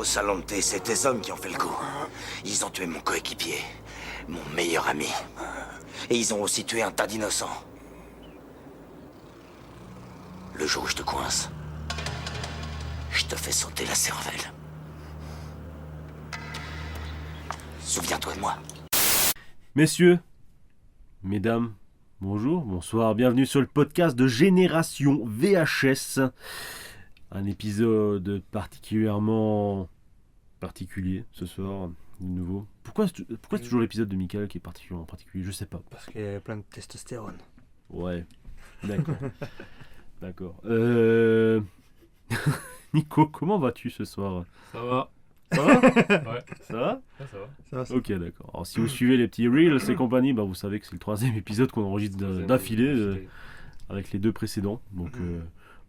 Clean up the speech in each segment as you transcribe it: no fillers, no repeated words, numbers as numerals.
Au salon de thé, c'est tes hommes qui ont fait le coup. Ils ont tué mon coéquipier, mon meilleur ami. Et ils ont aussi tué un tas d'innocents. Le jour où je te coince, je te fais sauter la cervelle. Souviens-toi de moi. Messieurs, mesdames, bonjour, bonsoir, bienvenue sur le podcast de Génération VHS. Un épisode particulièrement particulier ce soir, de nouveau. Pourquoi c'est toujours l'épisode de Michael qui est particulièrement particulier? Je sais pas. Parce qu'il y a plein de testostérone. Ouais, d'accord. D'accord. Nico, comment vas-tu ce soir? Ça va. Ça va? Ouais. Ça va? Ouais, ça va. Ça va, ça. Ok, d'accord. Alors, si vous suivez les petits Reels et compagnie, bah, vous savez que c'est le troisième épisode qu'on enregistre d'affilée avec les deux précédents. Donc,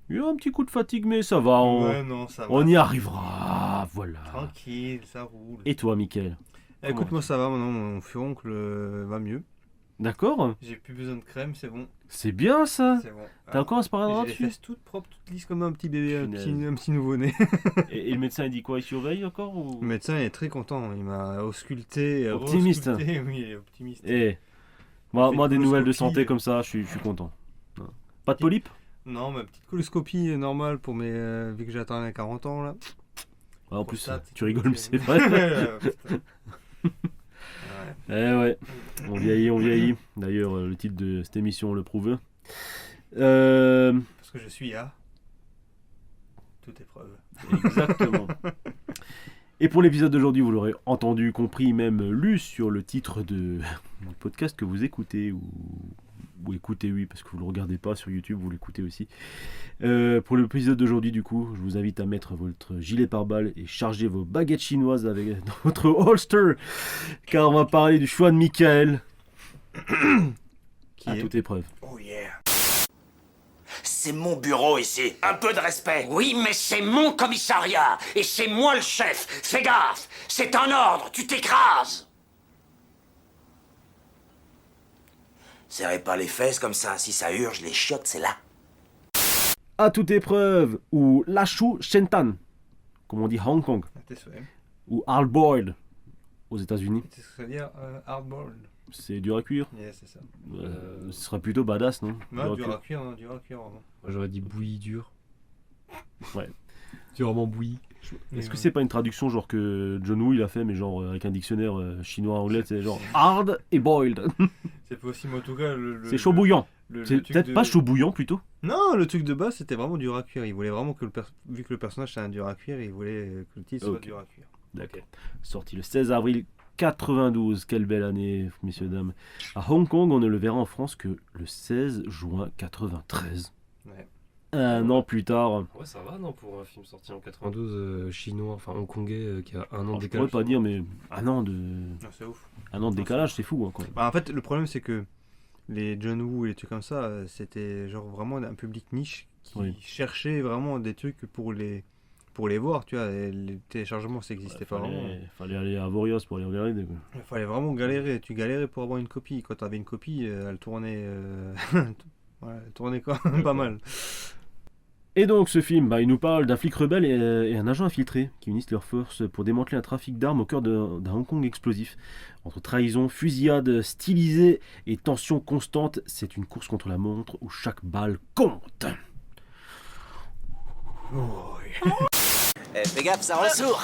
il y a un petit coup de fatigue, mais ça va. Non, ça va. On y arrivera. Voilà. Tranquille, ça roule. Et toi, Mickaël? Écoute, moi ça va maintenant, mon furoncle va mieux. D'accord? J'ai plus besoin de crème, c'est bon. C'est bien ça. C'est bon. T'as encore un sparadrap J'ai les dessus? fesses toutes propres, toutes lisses comme un petit bébé, un Punaise. petit nouveau-né. Et le médecin, il dit quoi? Il surveille encore ou... Le médecin est très content, il m'a ausculté. Optimiste. Oui, il est optimiste. Eh, moi, Fait des nouvelles de coloscopie. santé comme ça, je suis content. Pas de polype? Non, ma petite coloscopie normale pour mes. Vu que j'atteins les 40 ans là. Ouais, en plus, Prostate, tu rigoles, mais c'est vrai. Putain. Eh ouais, on vieillit. D'ailleurs, le titre de cette émission le prouve. Parce que je suis à toute épreuve. Exactement. Et pour l'épisode d'aujourd'hui, vous l'aurez entendu, compris, même lu sur le titre du podcast que vous écoutez, ou écoutez, oui, parce que vous ne le regardez pas sur YouTube, vous l'écoutez aussi. Pour l'épisode d'aujourd'hui, du coup, je vous invite à mettre votre gilet pare-balles et charger vos baguettes chinoises dans votre holster, car on va parler du choix de Michael Qui à est toute épreuve. Oh yeah. C'est mon bureau ici. Un peu de respect. Oui, mais c'est mon commissariat. Et c'est moi le chef. Fais gaffe. C'est un ordre. Tu t'écrases. Serrez pas les fesses comme ça. Si ça urge, les chiottes, c'est là. À toute épreuve, ou Lashu Shentan, comme on dit à Hong Kong, Tes souhaits. ou Hard Boiled aux États-Unis. C'est ce que ça veut dire hardboiled. C'est dur à cuire. Yeah, c'est ça. Ce serait plutôt badass, non? Non, Dur à cuire. dur à cuire vraiment. Moi j'aurais dit bouillie dur. Ouais. Durement bouilli. Est-ce que c'est pas une traduction genre que John Woo il a fait, mais genre avec un dictionnaire chinois-anglais, c'est genre hard et boiled. C'est possible, en tout cas. C'est chaud bouillant. le C'est truc peut-être de- pas chaud bouillant plutôt. Non, le truc de base c'était vraiment dur à cuire. Il voulait vraiment que vu que le personnage c'est un dur à cuire, il voulait que le titre soit Ok. dur à cuire. D'accord. Sorti le 16 avril 92. Quelle belle année, messieurs, dames. À Hong Kong, on ne le verra en France que le 16 juin 93. Ouais. Un an plus tard. Ouais, ça va, non, pour un film sorti en 92, chinois, enfin hongkongais, qui a un an Alors, de je décalage. pourrais pas dire, mais un an de C'est ouf. décalage, c'est fou, hein, quand même. Bah, en fait, le problème c'est que les John Woo et les trucs comme ça, c'était genre vraiment un public niche qui Oui. cherchait vraiment des trucs pour les voir, tu vois. Et les téléchargements ça n'existait pas vraiment. Fallait aller à Vorios pour aller regarder. Quoi. Il fallait vraiment galérer. Tu galérais pour avoir une copie. Quand tu avais une copie, elle tournait, elle tournait quand même pas mal. Et donc ce film, bah, il nous parle d'un flic rebelle et un agent infiltré qui unissent leurs forces pour démanteler un trafic d'armes au cœur d'un Hong Kong explosif. Entre trahison, fusillade stylisée et tension constante, c'est une course contre la montre où chaque balle compte. Fais gaffe, ça ressourd.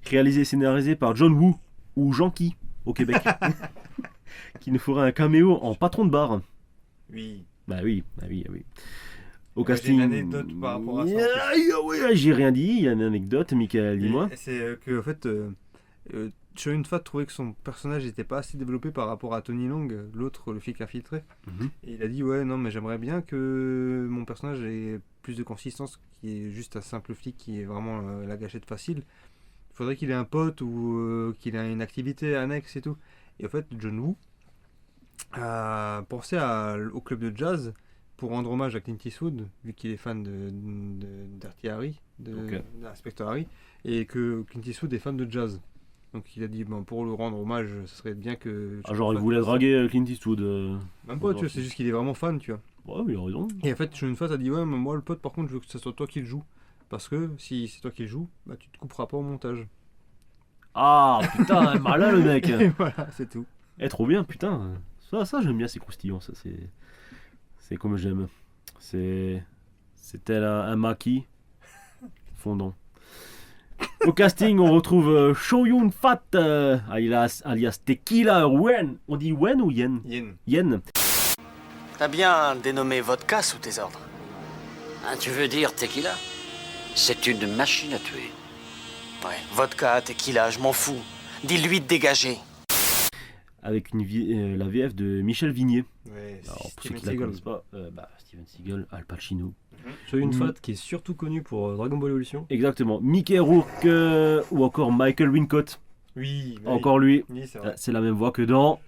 Réalisé et scénarisé par John Woo ou Jean-Ki au Québec, qui nous fera un caméo en patron de bar. Oui. Bah oui. Au J'ai casting. une anecdote par rapport à ça, en plus. Ouais, j'ai rien dit, il y a une anecdote, Michael, dis-moi. Et c'est que en fait, Chow Yun-fat trouvait que son personnage n'était pas assez développé par rapport à Tony Long, l'autre, le flic infiltré. Mhm. Et il a dit ouais non mais j'aimerais bien que mon personnage ait plus de consistance, qui est juste un simple flic qui est vraiment la gâchette facile. Il faudrait qu'il ait un pote ou qu'il ait une activité annexe et tout. Et en fait, John Woo a pensé au club de jazz pour rendre hommage à Clint Eastwood, vu qu'il est fan de Dirty Harry, Ok. d'Inspector Harry, et que Clint Eastwood est fan de jazz. Donc il a dit, bon, pour le rendre hommage, ce serait bien que... Ah, genre, il voulait draguer Clint Eastwood. Même pas, tu vois, c'est juste qu'il est vraiment fan, tu vois. Ouais, mais il a raison. Et en fait, une fois, t'as dit, ouais, mais moi, le pote, par contre, je veux que ce soit toi qui le joue. Parce que si c'est toi qui le joues, bah tu te couperas pas au montage. Ah putain, malin le mec. Et voilà, c'est tout. Trop bien, putain. Ça j'aime bien, c'est croustillant, ça c'est comme j'aime. C'est tel un maquis fondant. Au casting, on retrouve Chow Yun-fat, alias Tequila Wen. On dit Wen ou Yen? Yen. T'as bien dénommé vodka sous tes ordres. Ah, tu veux dire tequila? C'est une machine à tuer. Ouais, vodka, tequila, je m'en fous. Dis-lui de dégager. Avec la VF de Michel Vignier. Ouais, Alors, pour ceux qui la connaissent pas, Steven Seagal, Al Pacino. Show Yun-fat qui est surtout connu pour Dragon Ball Evolution. Exactement. Mickey Rourke ou encore Michael Wincott. Oui, Encore lui. Oui, c'est vrai. C'est la même voix que dans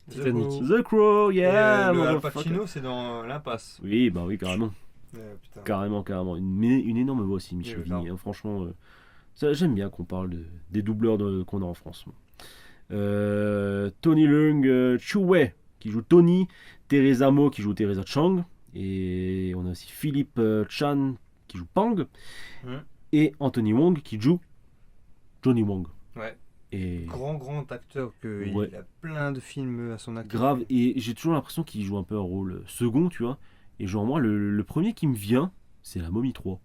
Titanic. The Crow, yeah. le Al motherfucker. Pacino, c'est dans l'Impasse. Oui, bah oui, carrément. Putain. Carrément. Une énorme voix aussi, Michel Oui, Vignier. Hein, franchement, j'aime bien qu'on parle des doubleurs qu'on a en France. Tony Leung Chiu-wei qui joue Tony, Teresa Mo qui joue Teresa Chang, et on a aussi Philippe Chan qui joue Pang, et Anthony Wong qui joue Johnny Wong. Ouais. Et Grand acteur, il Ouais. a plein de films à son acteur. grave, et j'ai toujours l'impression qu'il joue un peu un rôle second, tu vois. Et genre moi, le premier qui me vient, c'est la Momie 3.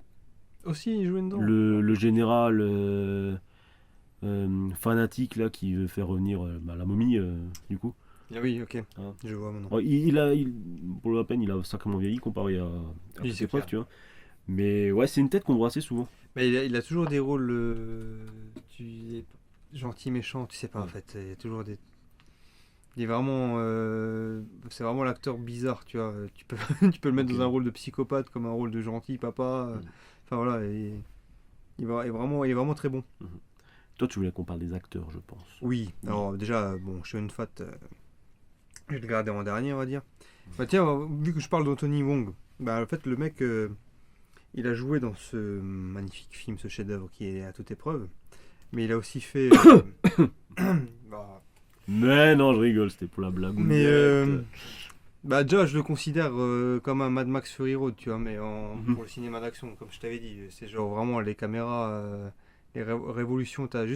Aussi, il jouait dedans. Le général fanatique là qui veut faire revenir la momie du coup. Ah oui, ok. Ah. Je vois maintenant. Bon, pour la peine, il a sacrément vieilli comparé à Oui, cette c'est époque, clair. tu vois. Mais ouais, c'est une tête qu'on voit assez souvent. Mais il a toujours des rôles gentil, méchant, tu sais pas en fait. Il y a toujours des. Il est vraiment. C'est vraiment l'acteur bizarre, tu vois. Tu peux, tu peux le mettre Ok. dans un rôle de psychopathe comme un rôle de gentil papa. Enfin voilà. Il est vraiment très bon. Toi, tu voulais qu'on parle des acteurs, je pense. Oui, alors déjà, bon, Chow Yun-fat, je vais le garder en dernier, on va dire. Bah tiens, vu que je parle d'Anthony Wong, bah en fait, le mec, il a joué dans ce magnifique film, ce chef-d'œuvre qui est à toute épreuve. Mais il a aussi fait. Bah, Mais non, je rigole, c'était pour la blague. mais bah déjà, je le considère comme un Mad Max Fury Road, tu vois, mais pour le cinéma d'action, comme je t'avais dit, c'est genre vraiment les caméras, les révolutions, t'as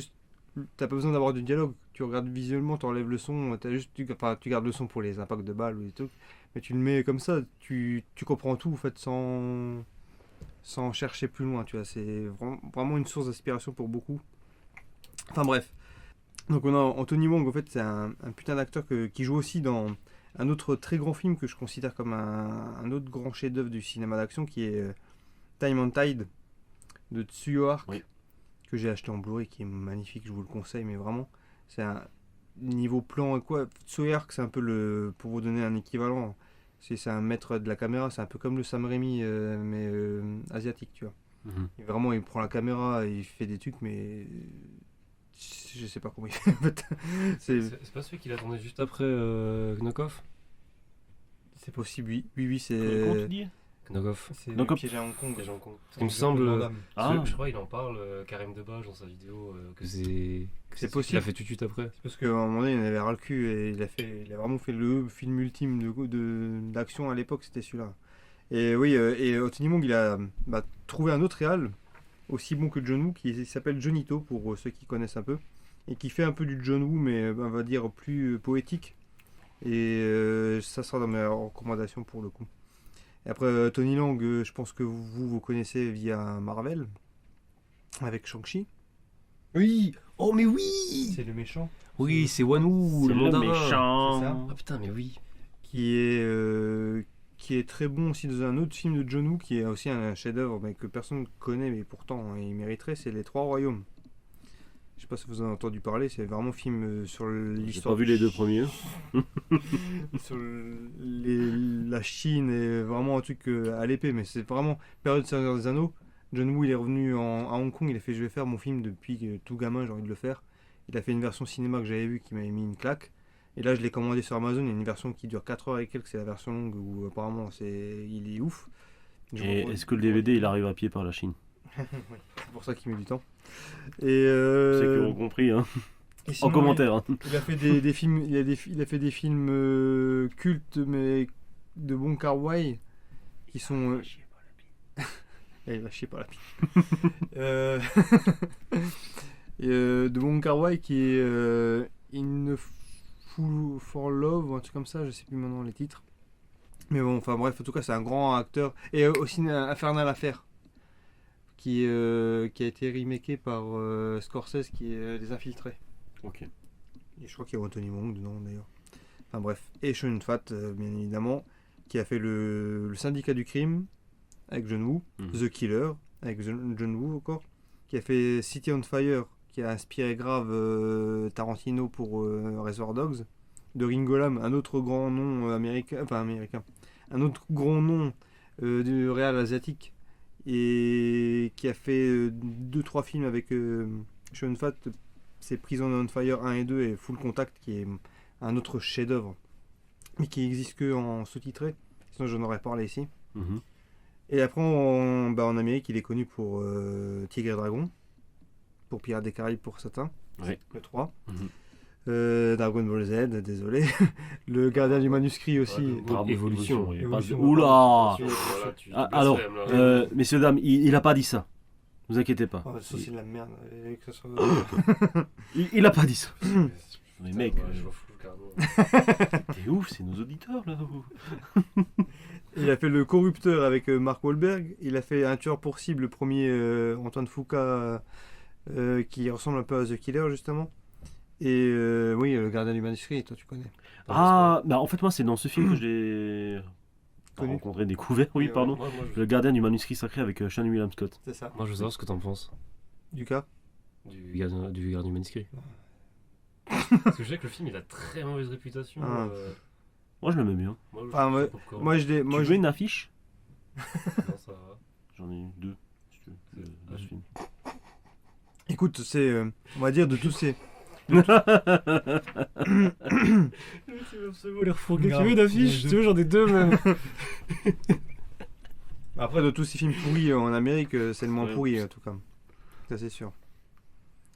pas besoin d'avoir du dialogue, tu regardes visuellement, t'enlèves le son, tu gardes le son pour les impacts de balles ou des trucs, mais tu le mets comme ça, tu comprends tout en fait sans chercher plus loin, tu vois, c'est vraiment une source d'inspiration pour beaucoup. Enfin bref. Donc on a Anthony Wong, en fait c'est un putain d'acteur qui joue aussi dans un autre très grand film que je considère comme un autre grand chef-d'œuvre du cinéma d'action qui est Time and Tide de Tsuyo Ark, Oui. que j'ai acheté en Blu-ray, qui est magnifique, je vous le conseille, mais vraiment c'est un niveau plan et quoi. Tsuyo Ark, c'est un peu pour vous donner un équivalent, c'est un maître de la caméra, c'est un peu comme le Sam Raimi mais asiatique, tu vois. Et vraiment il prend la caméra et il fait des trucs, mais je sais pas comment il fait en fait. C'est pas celui qu'il a tourné juste après Knock-Off C'est possible, oui, Comment tu c'est. dis Knock-Off. C'est Donc, le piège à Hong Kong. Piège à Hong Kong. Parce qu'il me semble. Ah. Je crois qu'il en parle, Karim Debache, dans sa vidéo, que c'est. C'est Il possible. l'a fait tout de suite après. Parce qu'à un moment donné, il en avait ras le cul et il a vraiment fait le film ultime d'action à l'époque, c'était celui-là. Et oui, et Anthony Wong, il a trouvé un autre réal, aussi bon que John Woo, qui s'appelle Johnito, pour ceux qui connaissent un peu, et qui fait un peu du John Woo, mais on va dire plus poétique. Et ça sera dans mes recommandations pour le coup. Et après, Tony Leung, je pense que vous connaissez via Marvel, avec Shang-Chi. Oui. Oh, mais oui. C'est le méchant. Oui, c'est Wanu, C'est le le mandarin. méchant. C'est ça. Ah putain, mais oui. Qui est très bon aussi dans un autre film de John Woo, qui est aussi un chef-d'œuvre, mais que personne ne connaît, mais pourtant il mériterait, c'est Les Trois Royaumes. Je sais pas si vous en avez entendu parler, c'est vraiment un film sur J'ai l'histoire. pas vu les deux premiers. Sur la Chine, et vraiment un truc à l'épée, mais c'est vraiment période Seigneur des Anneaux. John Woo, il est revenu à Hong Kong, il a fait je vais faire mon film depuis tout gamin, j'ai envie de le faire. Il a fait une version cinéma que j'avais vue qui m'avait mis une claque. Et là, je l'ai commandé sur Amazon. Il y a une version qui dure 4 heures et quelques. C'est la version longue où apparemment il est ouf. Et est-ce que le DVD il arrive à pied par la Chine? Oui, c'est pour ça qu'il met du temps. Et C'est qui ont compris, hein. et En sinon, commentaire. Hein. Il a fait des films. Il a fait des films cultes, mais de bon carway qui sont. Et il va chier par la pile. De Wong Kar-wai qui est In Fool for Love ou un truc comme ça, je sais plus maintenant les titres. Mais bon, enfin bref, en tout cas c'est un grand acteur. Et aussi Infernal Affair qui a été remaké par Scorsese qui est Les Infiltrés. Ok. Et je crois qu'il y a Anthony Wong dedans d'ailleurs. Enfin bref. Et Chow Yun-fat, bien évidemment, qui a fait le Syndicat du crime avec John Woo, The Killer avec John Woo encore, qui a fait City on Fire, qui a inspiré grave Tarantino pour Reservoir Dogs, de Ringo Lam, un autre grand nom américain, un autre grand nom du réal asiatique, et qui a fait 2-3 films avec Chow Yun-fat, c'est Prison on Fire 1 et 2 et Full Contact, qui est un autre chef-d'œuvre, mais qui n'existe que en sous-titré, sinon j'en aurais parlé ici. Et après, en Amérique, il est connu pour Tigre et Dragon, pour Pirates des Caraïbes pour certains, le 3. Dragon Ball Z, désolé. Le Gardien du Manuscrit aussi. Évolution. Oula. Voilà, Alors, messieurs, dames, il a pas dit ça. Ne vous inquiétez pas. Ça, c'est de la merde. Il a pas dit ça. Mais mec, je m'en fous carrément. t'es ouf, c'est nos auditeurs là. Il a fait Le Corrupteur avec Mark Wahlberg. Il a fait Un tueur pour cible, le premier Antoine Fuqua, qui ressemble un peu à The Killer justement. Et oui, Le Gardien du Manuscrit, toi tu connais. Ah, bah en fait moi c'est dans ce film que j'ai rencontré, découvert, oui, pardon. Moi, Le Gardien du Manuscrit Sacré avec Sean William Scott. C'est ça. je veux savoir ce que t'en penses Du cas. du gardien du manuscrit. Parce que je sais que le film il a très mauvaise réputation. Moi je l'aimais bien. Moi je l'ai. Tu veux une affiche? Non, ça va. J'en ai deux, si tu veux, de ce film. Écoute, c'est, on va dire de tous ces. Tu veux une affiche? Tu veux, j'en ai deux même. Après, de tous ces films pourris en Amérique, c'est le moins Ouais, pourri en tout cas. Ça c'est sûr.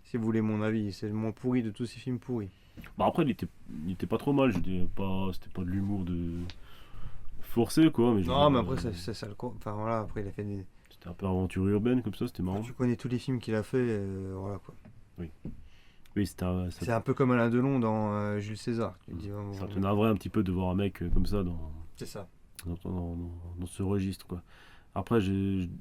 Si vous voulez mon avis, c'est le moins pourri de tous ces films pourris. Bah après il était pas trop mal, je dirais pas, c'était pas de l'humour de forcé quoi, mais Non, mais après c'est ça le quoi. Enfin voilà, après il a fait des. c'était un peu aventure urbaine comme ça, c'était marrant. Tu connais tous les films qu'il a fait, voilà quoi. Oui, c'était C'est un peu comme Alain Delon dans Jules César. Tu dis, ça te navrait un petit peu de voir un mec comme ça c'est ça. dans ce registre quoi. Après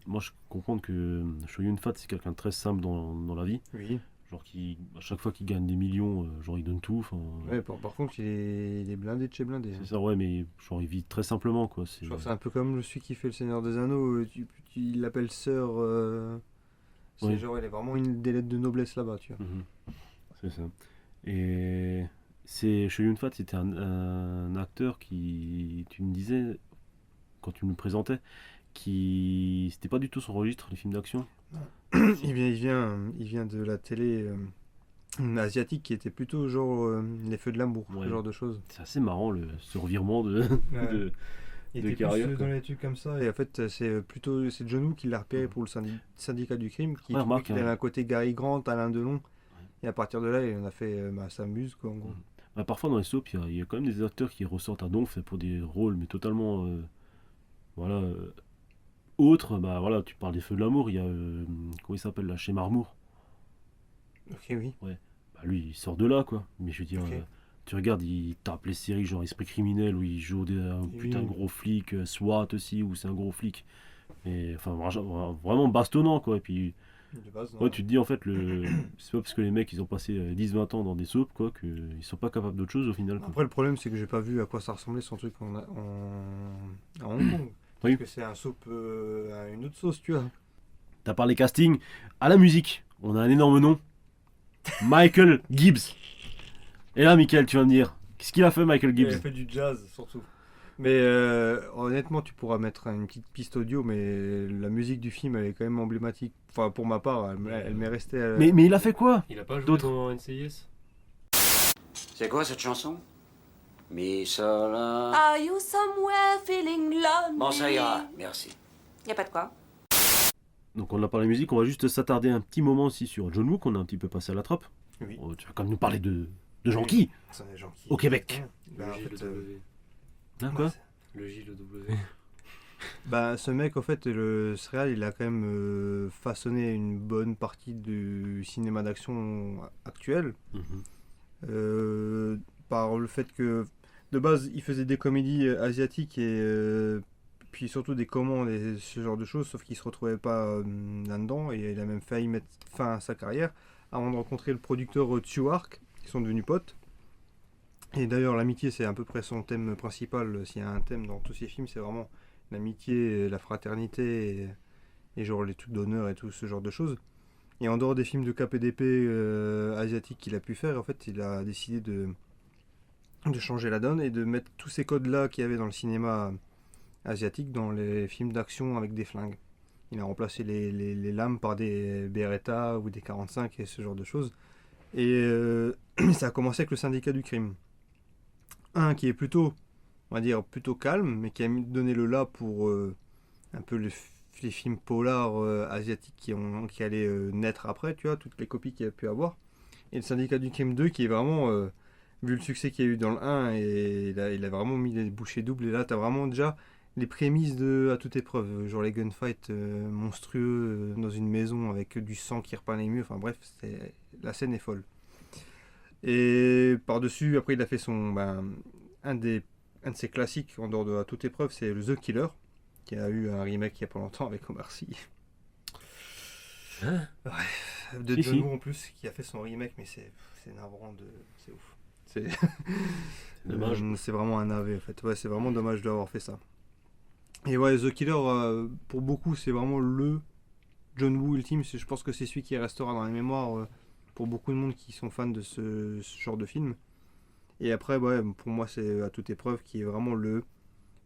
moi je comprends que Chow Yun-fat c'est quelqu'un de très simple dans la vie, Oui. genre qui à chaque fois qu'il gagne des millions, genre il donne tout. Ouais, par contre, il est blindé de chez blindé. C'est ça, ouais, mais genre il vit très simplement quoi. Je crois que c'est un peu comme celui qui fait Le Seigneur des Anneaux, il l'appelle sœur. C'est Oui. genre, il est vraiment des lettres de noblesse là-bas, tu vois. C'est ça. Et Chow Yun-fat, c'était un acteur qui, tu me disais, quand tu me le présentais, qui c'était pas du tout son registre, les films d'action. Il vient de la télé asiatique qui était plutôt genre Les Feux de l'amour, Ouais. ce genre de choses. C'est assez marrant ce revirement de Il de était carrière, plus quoi. dans les trucs comme ça, et en fait c'est John Woo qui l'a repéré pour le syndicat du crime, qui trouvait remarque, qu'il avait un côté Gary Grant, Alain Delon, et à partir de là il en a fait sa muse quoi en gros. Bah, parfois dans les soaps, il y a quand même des acteurs qui ressortent à donf pour des rôles, mais totalement autres. Bah voilà, tu parles des Feux de l'amour, il y a comment il s'appelle là, chez Marmour. Ok, oui. Bah lui, il sort de là quoi. Mais je veux dire, Ok. tu regardes, il tape les séries genre Esprit criminel où il joue un putain de gros flic, SWAT aussi où c'est un gros flic. Et enfin vraiment bastonnant quoi. Et puis De base, non. ouais, tu te dis en fait c'est pas parce que les mecs ils ont passé 10-20 ans dans des soaps quoi qu'ils sont pas capables d'autre chose au final quoi. Après, le problème, c'est que j'ai pas vu à quoi ça ressemblait son truc à Hong Kong. Oui. Parce que c'est un soap à une autre sauce, tu vois. T'as parlé casting, à la musique, on a un énorme nom. Michael Gibbs. Et là, Michael, tu vas me dire, qu'est-ce qu'il a fait, Michael Il a Gibbs? fait du jazz, surtout. Mais honnêtement, tu pourras mettre une petite piste audio, mais la musique du film, elle est quand même emblématique. Enfin, pour ma part, elle m'est restée. Mais il a fait quoi? Il a pas joué D'autres. dans NCIS? C'est quoi cette chanson? Mi, sol, la... Are you somewhere feeling lonely? Bon, ça ira, merci. Y a pas de quoi. Donc on a parlé musique, on va juste s'attarder un petit moment aussi sur John Woo, qu'on a un petit peu passé à la trappe. Oui. Oh, tu vas quand même nous parler de gens qui C'est des gens qui- au Québec. Bah, en Le J, fait, le W. Hein, quoi? Le J, le W. Bah, ce mec, en fait, ce réal, il a quand même façonné une bonne partie du cinéma d'action actuel. Mhm. Par le fait que, de base, il faisait des comédies asiatiques et puis surtout des commandes et ce genre de choses, sauf qu'il se retrouvait pas là-dedans et il a même failli mettre fin à sa carrière avant de rencontrer le producteur Tsu Ark, qui sont devenus potes. Et d'ailleurs, l'amitié, c'est à peu près son thème principal. S'il y a un thème dans tous ses films, c'est vraiment l'amitié, la fraternité et genre les trucs d'honneur et tout ce genre de choses. Et en dehors des films de KPDP asiatiques qu'il a pu faire, en fait, il a décidé de changer la donne et de mettre tous ces codes-là qu'il y avait dans le cinéma asiatique dans les films d'action avec des flingues. Il a remplacé les lames par des Beretta ou des 45 et ce genre de choses. Et ça a commencé avec le Syndicat du crime. Un qui est plutôt, on va dire, plutôt calme, mais qui a donné le là pour un peu les films polars asiatiques qui allaient naître après, tu vois, toutes les copies qu'il y a pu avoir. Et le Syndicat du crime 2 qui est vraiment, vu le succès qu'il y a eu dans le 1, et il a vraiment mis les bouchées doubles. Et là, tu as vraiment déjà les prémices de à toute épreuve, genre les gunfights monstrueux dans une maison avec du sang qui repeint les murs, enfin bref, la scène est folle. Et par-dessus, après il a fait un de ses classiques en dehors de à toute épreuve, c'est le The Killer, qui a eu un remake il y a pas longtemps avec Omar Sy. Hein De Si, John si. Woo en plus, qui a fait son remake, mais c'est navrant, c'est ouf. C'est Dommage. c'est vraiment un navet en fait. Ouais, c'est vraiment dommage d'avoir fait ça. Et ouais, The Killer, pour beaucoup, c'est vraiment le John Woo ultime. Je pense que c'est celui qui restera dans la mémoire pour beaucoup de monde qui sont fans de ce genre de film. Et après, ouais, pour moi, c'est à toute épreuve qui est vraiment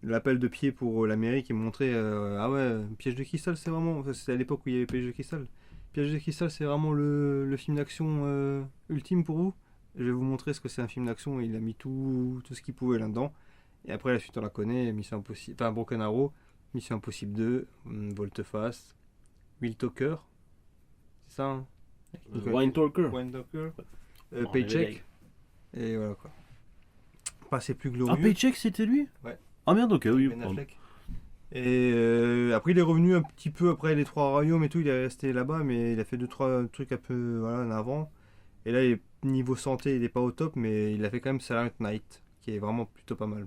l'appel de pied pour l'Amérique et montrer ah ouais, Piège de cristal, c'est vraiment. Enfin, c'était à l'époque où il y avait Piège de cristal. Piège de cristal, c'est vraiment le film d'action ultime pour vous. Je vais vous montrer ce que c'est un film d'action. Il a mis tout ce qu'il pouvait là-dedans. Et après, la suite, on la connaît. Mission Impossible, enfin, Broken Arrow, Mission Impossible 2, Volte-Face, Will Talker. C'est ça, hein Wine Talker. Wine Talker. On Paycheck. Et voilà quoi. Pas c'est plus Ah, glorieux. Paycheck, c'était lui? Ouais. Ah merde, ok, oui. Ben pardon. Affleck. Et après, il est revenu un petit peu après les 3 royaumes et tout. Il est resté là-bas, mais il a fait 2-3 trucs un peu en avant. Et là, niveau santé, il est pas au top, mais il a fait quand même Silent Night, qui est vraiment plutôt pas mal.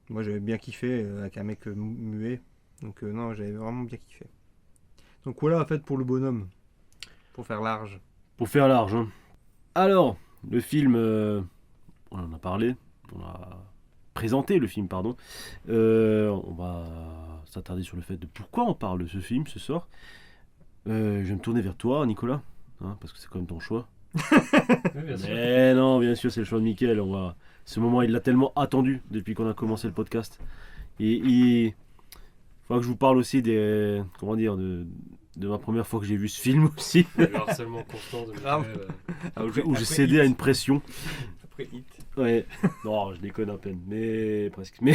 Moi, j'avais bien kiffé avec un mec muet. Donc, non, j'avais vraiment bien kiffé. Donc, voilà, en fait, pour le bonhomme. Pour faire large. Pour faire large. Hein. Alors, le film, on en a parlé, on a présenté le film, pardon. On va s'attarder sur le fait de pourquoi on parle de ce film ce soir. Je vais me tourner vers toi, Nicolas, hein, parce que c'est quand même ton choix. Oui, bien sûr. Mais non, bien sûr, c'est le choix de Mickaël. Ce moment, il l'a tellement attendu depuis qu'on a commencé le podcast. Et il faudra que je vous parle aussi de ma première fois que j'ai vu ce film aussi, Le harcèlement constant de Grave. Michael. où j'ai cédé à une pression. Après Hit. Ouais, non, je déconne à peine, mais presque. Mais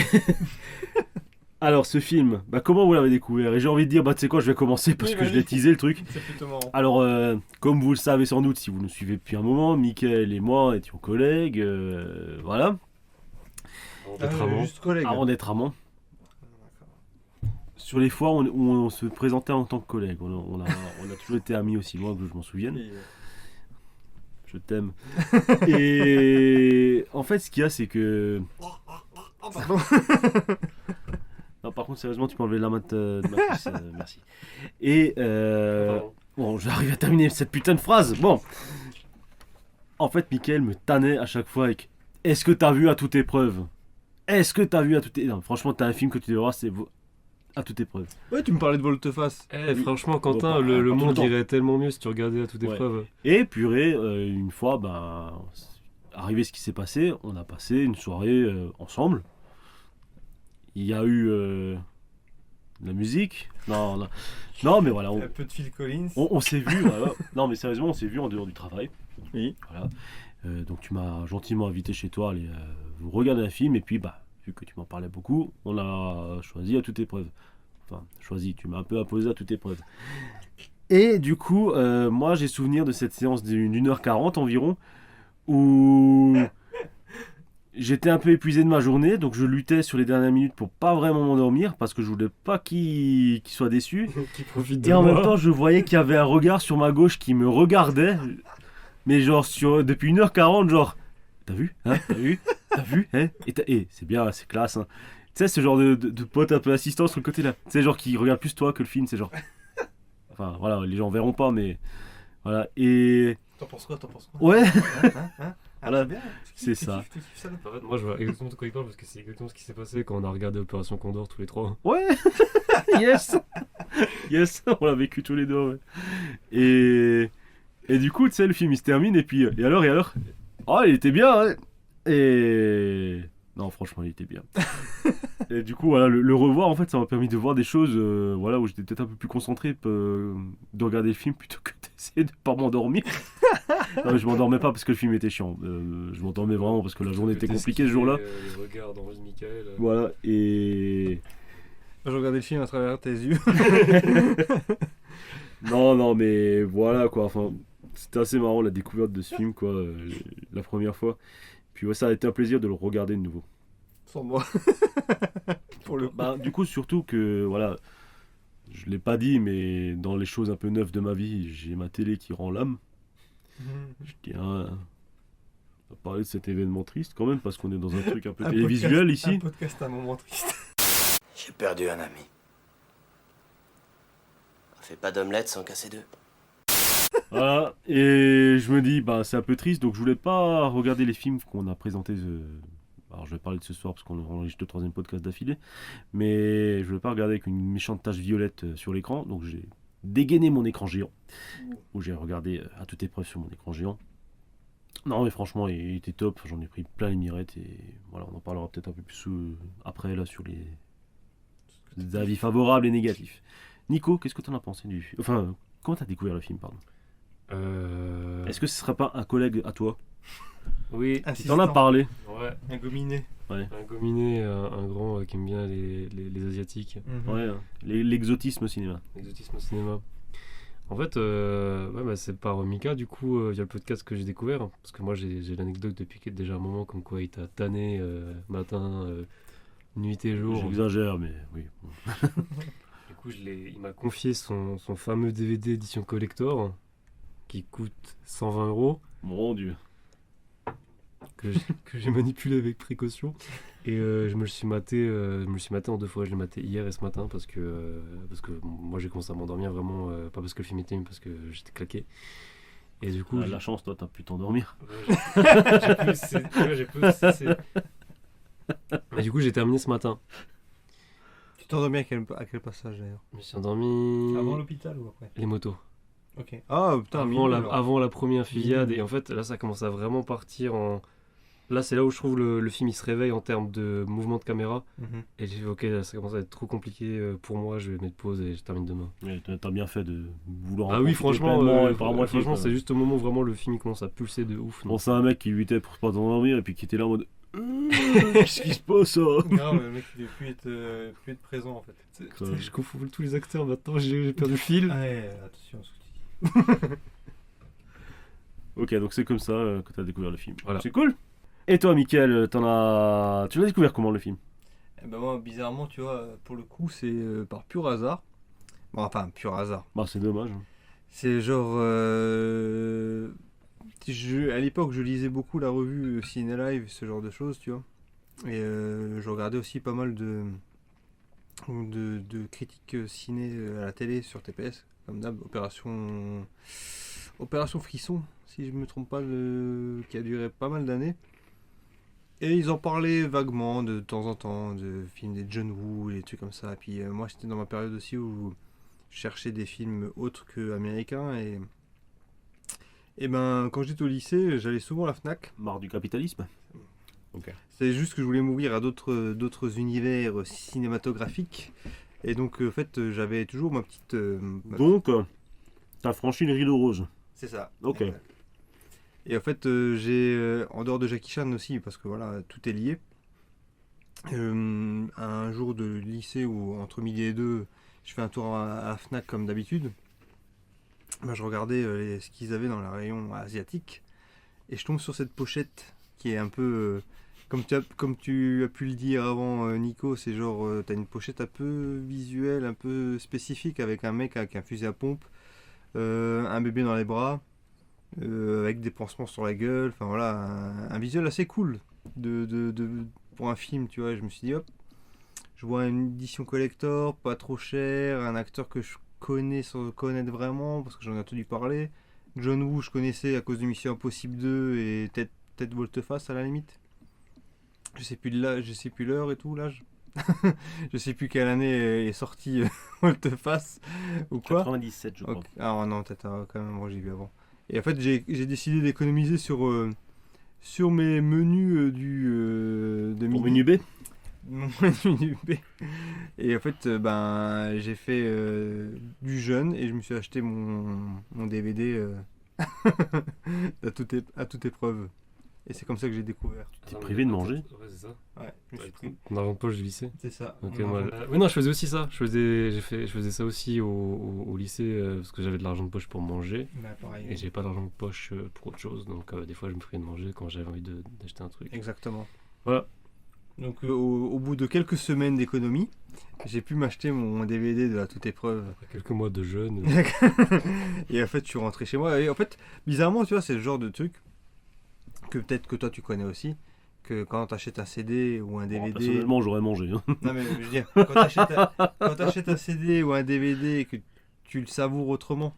alors, ce film, comment vous l'avez découvert? Et j'ai envie de dire, tu sais quoi, je vais commencer parce Oui, que je vas-y. l'ai teasé le truc. C'est plutôt marrant. Alors, comme vous le savez sans doute, si vous nous suivez depuis un moment, Mickaël et moi étions collègues, voilà, Avant d'être amant. Juste collègue. avant d'être amants. Sur les fois où on se présentait en tant que collègues, on a toujours été amis aussi loin que je m'en souvienne. Je t'aime. Et en fait, ce qu'il y a, c'est que. Oh, pardon. Non, par contre, sérieusement, tu peux enlever la main de ma puce, merci. Et. Pardon. Bon, j'arrive à terminer cette putain de phrase. Bon. En fait, Mickaël me tannait à chaque fois avec Est-ce que t'as vu à toute épreuve? Est-ce que t'as vu à toute épreuve? Non, franchement, t'as un film que tu devrais voir, c'est à toute épreuve. Ouais, tu me parlais de Volte-Face. Franchement, Quentin, Bon, le pas tout monde le temps. irait tellement mieux si tu regardais à toute Ouais. épreuve. Et purée, une fois, arrivé ce qui s'est passé, on a passé une soirée ensemble. Il y a eu de la musique. Non, mais voilà, Un peu de Phil Collins. on s'est vu. Voilà. Non, mais sérieusement, on s'est vu en dehors du travail. Oui. Voilà. Donc tu m'as gentiment invité chez toi à aller vous regarder un film. Et puis, vu que tu m'en parlais beaucoup, on a choisi à toute épreuve. Enfin, tu m'as un peu imposé à toute épreuve. Et du coup, moi j'ai souvenir de cette séance d'une 1h40 environ, où j'étais un peu épuisé de ma journée, donc je luttais sur les dernières minutes pour pas vraiment m'endormir parce que je voulais pas qu'il soit déçu. Qui profite de Et en moi. même temps, je voyais qu'il y avait un regard sur ma gauche qui me regardait, mais genre depuis 1h40, genre t'as vu, hein, t'as vu, t'as vu, hein, et c'est bien, c'est classe, hein. Tu sais, ce genre de pote un peu assistant sur le côté là, tu sais, genre qui regarde plus toi que le film, c'est genre, enfin voilà, les gens verront pas, mais voilà, et T'en penses quoi? ouais, Alors bien. c'est ça. Tu kiffes ça là? En fait, moi je vois exactement de quoi il parle parce que c'est exactement ce qui s'est passé quand on a regardé Opération Condor tous les trois. Ouais, yes, yes, on l'a vécu tous les deux, ouais. Et du coup, tu sais, le film il se termine et puis et alors, oh, il était bien, hein. Et non, franchement, il était bien. Et du coup, voilà, le revoir, en fait, ça m'a permis de voir des choses, voilà, où j'étais peut-être un peu plus concentré, de regarder le film plutôt que d'essayer de pas m'endormir. Non, mais je m'endormais pas parce que le film était chiant. Je m'endormais vraiment parce que la journée était compliquée ce jour-là. Les regards d'Henri Michael. Voilà, et Je regardais le film à travers tes yeux. non, mais voilà quoi. Enfin, c'était assez marrant la découverte de ce film, quoi, la première fois. Puis ouais, ça a été un plaisir de le regarder de nouveau. Sans moi. Pour le coup. Bah, du coup, surtout que, voilà, je l'ai pas dit, mais dans les choses un peu neuves de ma vie, j'ai ma télé qui rend l'âme. Je tiens à parler de cet événement triste quand même, parce qu'on est dans un truc un peu télévisuel Un ici. podcast, un moment triste. J'ai perdu un ami. On fait pas d'omelette sans casser deux. Voilà, et je me dis, bah, c'est un peu triste, donc je voulais pas regarder les films qu'on a présentés. Alors, je vais parler de ce soir parce qu'on enregistre le 3e podcast d'affilée, mais je voulais pas regarder avec une méchante tache violette sur l'écran, donc j'ai dégainé mon écran géant, où j'ai regardé à toute épreuve sur mon écran géant. Non, mais franchement, il était top, j'en ai pris plein les mirettes, et voilà, on en parlera peut-être un peu plus après, là, sur les avis favorables et négatifs. Nico, qu'est-ce que t'en as pensé du film? Enfin, comment t'as découvert le film, pardon? Est-ce que ce serait pas un collègue à toi Oui, qui t'en a parlé? ouais. Un gominé. Un gominé, un grand qui aime bien les asiatiques. Ouais, hein. L'exotisme au cinéma. L'exotisme au cinéma. En fait, ouais, bah, c'est par Mika, du coup, via le podcast que j'ai découvert. Parce que moi, j'ai l'anecdote depuis déjà un moment, comme quoi il t'a tanné matin, nuit et jour. J'exagère, mais oui. Du coup, il m'a confié son fameux DVD édition collector, qui coûte 120 €, Mon Dieu. que j'ai manipulé avec précaution. Et je me le suis maté en 2 fois. Je l'ai maté hier et ce matin parce que moi j'ai commencé à m'endormir vraiment, pas parce que le film était mais parce que j'étais claqué. Et du coup, La chance, toi, t'as pu t'endormir. j'ai pu cesser. Et du coup, j'ai terminé ce matin. Tu t'endormis à quel passage d'ailleurs? Je me suis endormi. Avant l'hôpital ou après? Les motos. Ok. Ah putain, Avant la première fusillade. Et en fait, là, ça commence à vraiment partir en. Là, c'est là où je trouve le film il se réveille en termes de mouvement de caméra. Et j'ai dit, ok, là, ça commence à être trop compliqué pour moi, je vais mettre pause et je termine demain. Ouais, t'as bien fait de vouloir en Ah oui, profiter franchement, pleinement et par à moitié, franchement quoi. c'est juste au moment où vraiment le film il commence à pulser de ouf. Bon, c'est un mec qui luttait pour pas t'endormir et puis qui était là en mode qu'est-ce qui se passe ça? Non, mais le mec il veut plus être présent en fait. Je confonds tous les acteurs maintenant, j'ai perdu le fil. Ouais, attention, sous-titres. Ok, donc c'est comme ça que t'as découvert le film. Voilà. C'est cool. Et toi, Mickaël, tu l'as découvert comment le film? Eh ben moi, bizarrement, tu vois, pour le coup, c'est par pur hasard. Bon, enfin, pur hasard. Bah, c'est dommage. C'est genre... à l'époque, je lisais beaucoup la revue Ciné Live, ce genre de choses, tu vois. Et je regardais aussi pas mal de critiques ciné à la télé sur TPS, comme d'hab, Opération Frisson, si je me trompe pas, qui a duré pas mal d'années. Et ils en parlaient vaguement de temps en temps, de films des John Woo, et des trucs comme ça. Et puis moi, c'était dans ma période aussi où je cherchais des films autres que américains. Et ben, quand j'étais au lycée, j'allais souvent à la Fnac. Marre du capitalisme? C'est juste que je voulais m'ouvrir à d'autres univers cinématographiques. Et donc, en fait, j'avais toujours ma petite... Donc, t'as franchi le rideau rose. C'est ça. Ok. Et en fait, j'ai, en dehors de Jackie Chan aussi, parce que voilà, tout est lié. Un jour de lycée où, entre midi et 2, je fais un tour à la Fnac comme d'habitude. Ben, je regardais ce qu'ils avaient dans le rayon asiatique. Et je tombe sur cette pochette qui est un peu Comme tu as pu le dire avant, Nico, c'est genre, t'as une pochette un peu visuelle, un peu spécifique, avec un mec avec un fusil à pompe, un bébé dans les bras, avec des pansements sur la gueule, enfin voilà, un visuel assez cool pour un film, tu vois. Je me suis dit, hop, je vois une édition collector, pas trop cher, un acteur que je connais sans le connaître vraiment, parce que j'en ai entendu parler. John Woo, je connaissais à cause de Mission Impossible 2 et peut-être Volte-Face à la limite. Je sais plus l'heure et tout, l'âge. Je sais plus quelle année est sorti Volte-Face ou quoi. 97, je crois. Ok. Ah non, peut-être quand même, moi j'ai vu avant. Et en fait, j'ai décidé d'économiser sur mes menus de Pour midi. menu B. Mon menu B. Et en fait, j'ai fait du jeûne et je me suis acheté mon DVD à toute épreuve. Et c'est comme ça que j'ai découvert. T'es privé de manger. Ouais, c'est ça. Ouais, je me suis pris. Ton argent de poche du lycée. C'est ça. Ok, Mon moi, argent. oui, non, je faisais aussi ça. Je faisais ça aussi au lycée parce que j'avais de l'argent de poche pour manger Bah, pareil. et j'ai pas d'argent de poche pour autre chose. Donc des fois, je me ferais de manger quand j'avais envie d'acheter un truc. Exactement. Voilà. Donc au bout de quelques semaines d'économie, j'ai pu m'acheter mon DVD de la toute épreuve. Après quelques mois de jeûne. Et en fait, je suis rentré chez moi. Et en fait, bizarrement, tu vois, c'est le genre de truc que peut-être que toi tu connais aussi. Que quand t'achètes un CD ou un Bon, DVD. personnellement, j'aurais mangé. Hein. Non, mais je veux dire, quand t'achètes un CD ou un DVD et que tu le savoures autrement,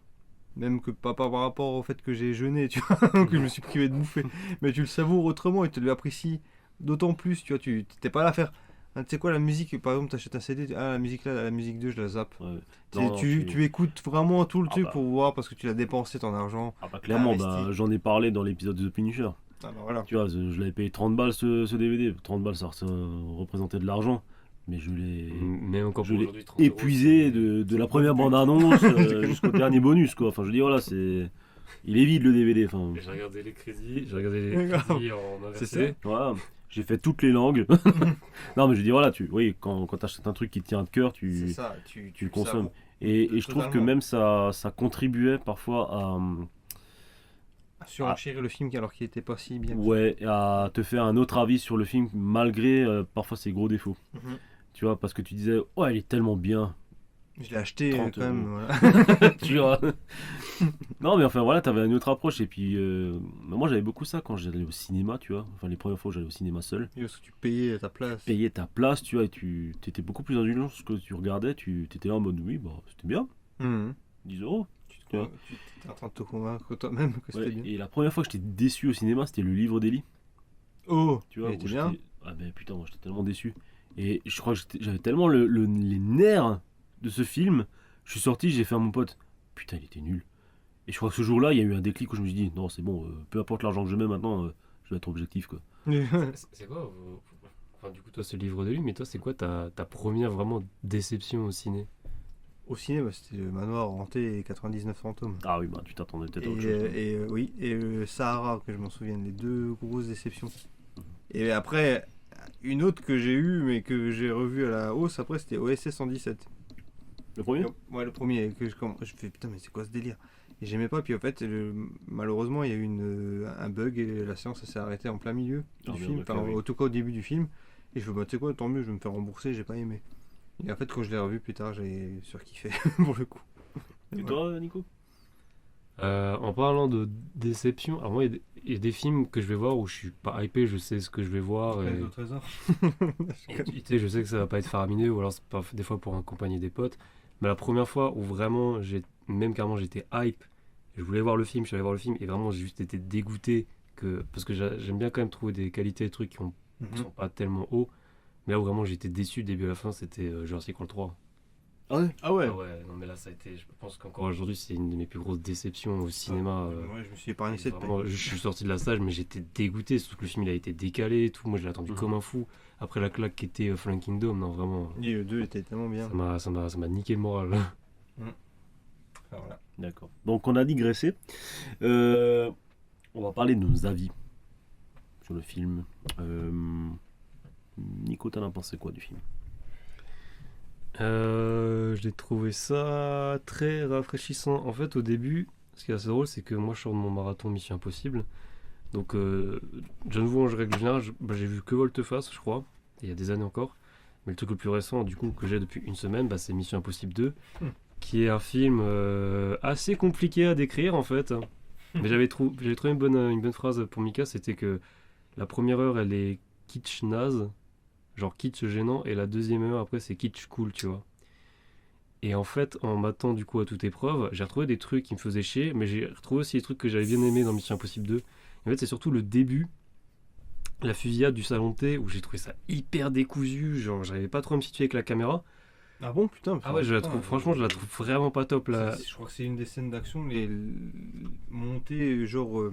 même que pas par rapport au fait que j'ai jeûné, tu vois, que je me suis privé de bouffer, mais tu le savoures autrement et tu l'apprécies d'autant plus, tu vois, tu t'es pas là à faire. Ah, tu sais quoi, la musique, par exemple, t'achètes un CD, la musique là, la musique 2, je la zappe. Ouais. Tu, Non, tu écoutes vraiment tout le Ah truc bah. pour voir parce que tu l'as dépensé ton argent. Ah bah clairement, investi. j'en ai parlé dans l'épisode de The Punisher. Ah bah voilà. Tu vois, je l'avais payé 30 balles ce DVD. 30 balles, ça représentait de l'argent. Mais je l'ai Mais encore je pour l'ai aujourd'hui, 30 euros, épuisé de la première bande-annonce jusqu'au dernier bonus, quoi. Enfin, je veux dire, voilà, c'est... Il est vide, le DVD. Enfin, J'ai regardé les crédits, en C'est inversé. voilà. J'ai fait toutes les langues. Non, mais je dis, voilà, oui, quand t'achètes un truc qui te tient à cœur, C'est tu ça, tu le le consommes. savoures. Et je trouve que Totalement. même ça contribuait parfois Surenchérir le film alors qu'il était pas si bien. à te faire un autre avis sur le film, malgré parfois ses gros défauts. Mhm. Tu vois, parce que tu disais, oh, elle est tellement bien. Je l'ai acheté 30 quand même. euros. Voilà. Tu vois. Non, mais enfin voilà, t'avais une autre approche. Et puis, moi j'avais beaucoup ça quand j'allais au cinéma, tu vois. Enfin, les premières fois où j'allais au cinéma seul. Et parce que tu payais à ta place. Payais ta place, tu vois, et tu étais beaucoup plus indulgent sur ce que tu regardais. Tu étais là en mode, oui, bah, c'était bien, Mhm. 10 euros. Tu étais en train de te convaincre toi-même que c'était Ouais, bien. et la première fois que j'étais déçu au cinéma, c'était le livre d'Eli. Oh, Tu vois, il où était bien. Ah ben putain, moi j'étais tellement déçu. Et je crois que j'avais tellement les nerfs de ce film. Je suis sorti, j'ai fait à mon pote, putain, il était nul. Et je crois que ce jour-là, il y a eu un déclic où je me suis dit, non, c'est bon, peu importe l'argent que je mets maintenant, je vais être objectif, quoi. C'est quoi enfin, du coup, toi, c'est le livre de lui, mais toi, c'est quoi ta première vraiment déception au ciné? Au cinéma, c'était le manoir hanté et 99 fantômes. Ah oui, bah tu t'attendais peut-être à autre Et, chose. oui, et Sahara, que je m'en souvienne, les deux grosses déceptions. Et après, une autre que j'ai eue, mais que j'ai revue à la hausse, après, c'était OSS 117. Le premier Ouais, le premier, que je fais putain, mais c'est quoi ce délire? Et j'aimais pas, puis en fait, malheureusement, il y a eu un bug et la séance s'est arrêtée en plein milieu Ah, du bien, film, d'accord, enfin, oui. en tout cas au début du film. Et je fais, bah, tu sais quoi, tant mieux, je vais me faire rembourser, j'ai pas aimé. Et en fait, quand je l'ai revu plus tard, j'ai surkiffé pour le coup. Et Voilà. toi, Nico? En parlant de déception, alors moi, il y a des films que je vais voir où je suis pas hypé, je sais ce que je vais voir. Et... Au trésor. Tu sais, je sais que ça va pas être faramineux, ou alors c'est pas des fois pour accompagner des potes. Mais la première fois où vraiment, même carrément j'étais hype, je voulais voir le film, je suis allé voir le film, et vraiment j'ai juste été dégoûté, parce que j'aime bien quand même trouver des qualités, des trucs qui sont pas tellement hauts. Mais là où vraiment j'étais déçu du début à la fin, c'était Jurassic World 3. Ah ouais? Ah ouais. Ah ouais, non mais là ça a été, je pense qu'encore aujourd'hui c'est une de mes plus grosses déceptions au cinéma. Ouais, je me suis épargné cette peine. Vraiment, je suis sorti de la salle, mais j'étais dégoûté, surtout que le film il a été décalé et tout. Moi je l'ai attendu Mhm. comme un fou. Après la claque qui était Fallen Kingdom, non vraiment, Et le 2 était tellement bien. ça m'a niqué le moral. Enfin, voilà. D'accord. Donc on a digressé. On va parler de nos avis sur le film. Nico, t'en as pensé quoi du film? Je l'ai trouvé ça très rafraîchissant. En fait, au début, ce qui est assez drôle, c'est que moi je sors de mon marathon Mission Impossible. Donc, John Woo, en règle générale, j'ai vu que Volte-Face, je crois, il y a des années encore. Mais le truc le plus récent, du coup, que j'ai depuis une semaine, c'est Mission Impossible 2, qui est un film assez compliqué à décrire, en fait. Mais j'avais trouvé une bonne phrase pour Mika, c'était que la première heure, elle est kitsch naze, genre kitsch gênant, et la deuxième heure, après, c'est kitsch cool, tu vois. Et en fait, en m'attendant du coup à toute épreuve, j'ai retrouvé des trucs qui me faisaient chier, mais j'ai retrouvé aussi des trucs que j'avais bien aimé dans Mission Impossible 2. Et en fait, c'est surtout le début, la fusillade du salon de thé, où j'ai trouvé ça hyper décousu, genre j'arrivais pas trop à me situer avec la caméra. Ah bon, putain. Ah ouais, franchement, je la trouve vraiment pas top là. Je crois que c'est une des scènes d'action les montées genre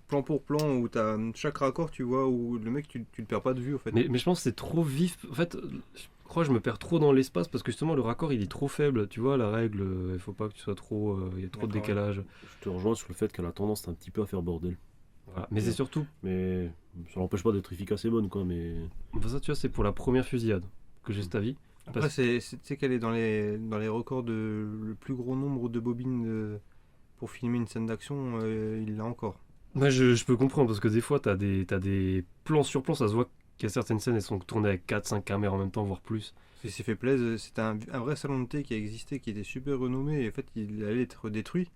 plan pour plan où t'as chaque raccord, tu vois, où le mec tu le perds pas de vue en fait. Mais je pense que c'est trop vif. En fait, je crois que je me perds trop dans l'espace parce que justement le raccord il est trop faible. Tu vois, la règle, il faut pas que tu sois trop. Il y a trop de décalage. Je te rejoins sur le fait qu'elle a tendance un petit peu à faire bordel. Voilà. Mais c'est surtout. Mais ça n'empêche pas d'être efficace et bonne, quoi. Mais ça, tu vois, c'est pour la première fusillade que j'ai cet avis. Après, tu sais qu'elle est dans les records de le plus gros nombre de bobines pour filmer une scène d'action, il l'a encore. Moi, je peux comprendre parce que des fois, t'as des plans sur plans, ça se voit qu'il y a certaines scènes, elles sont tournées avec 4-5 caméras en même temps, voire plus. Il s'est fait plaisir, c'était un vrai salon de thé qui a existé, qui était super renommé, et en fait, il allait être détruit.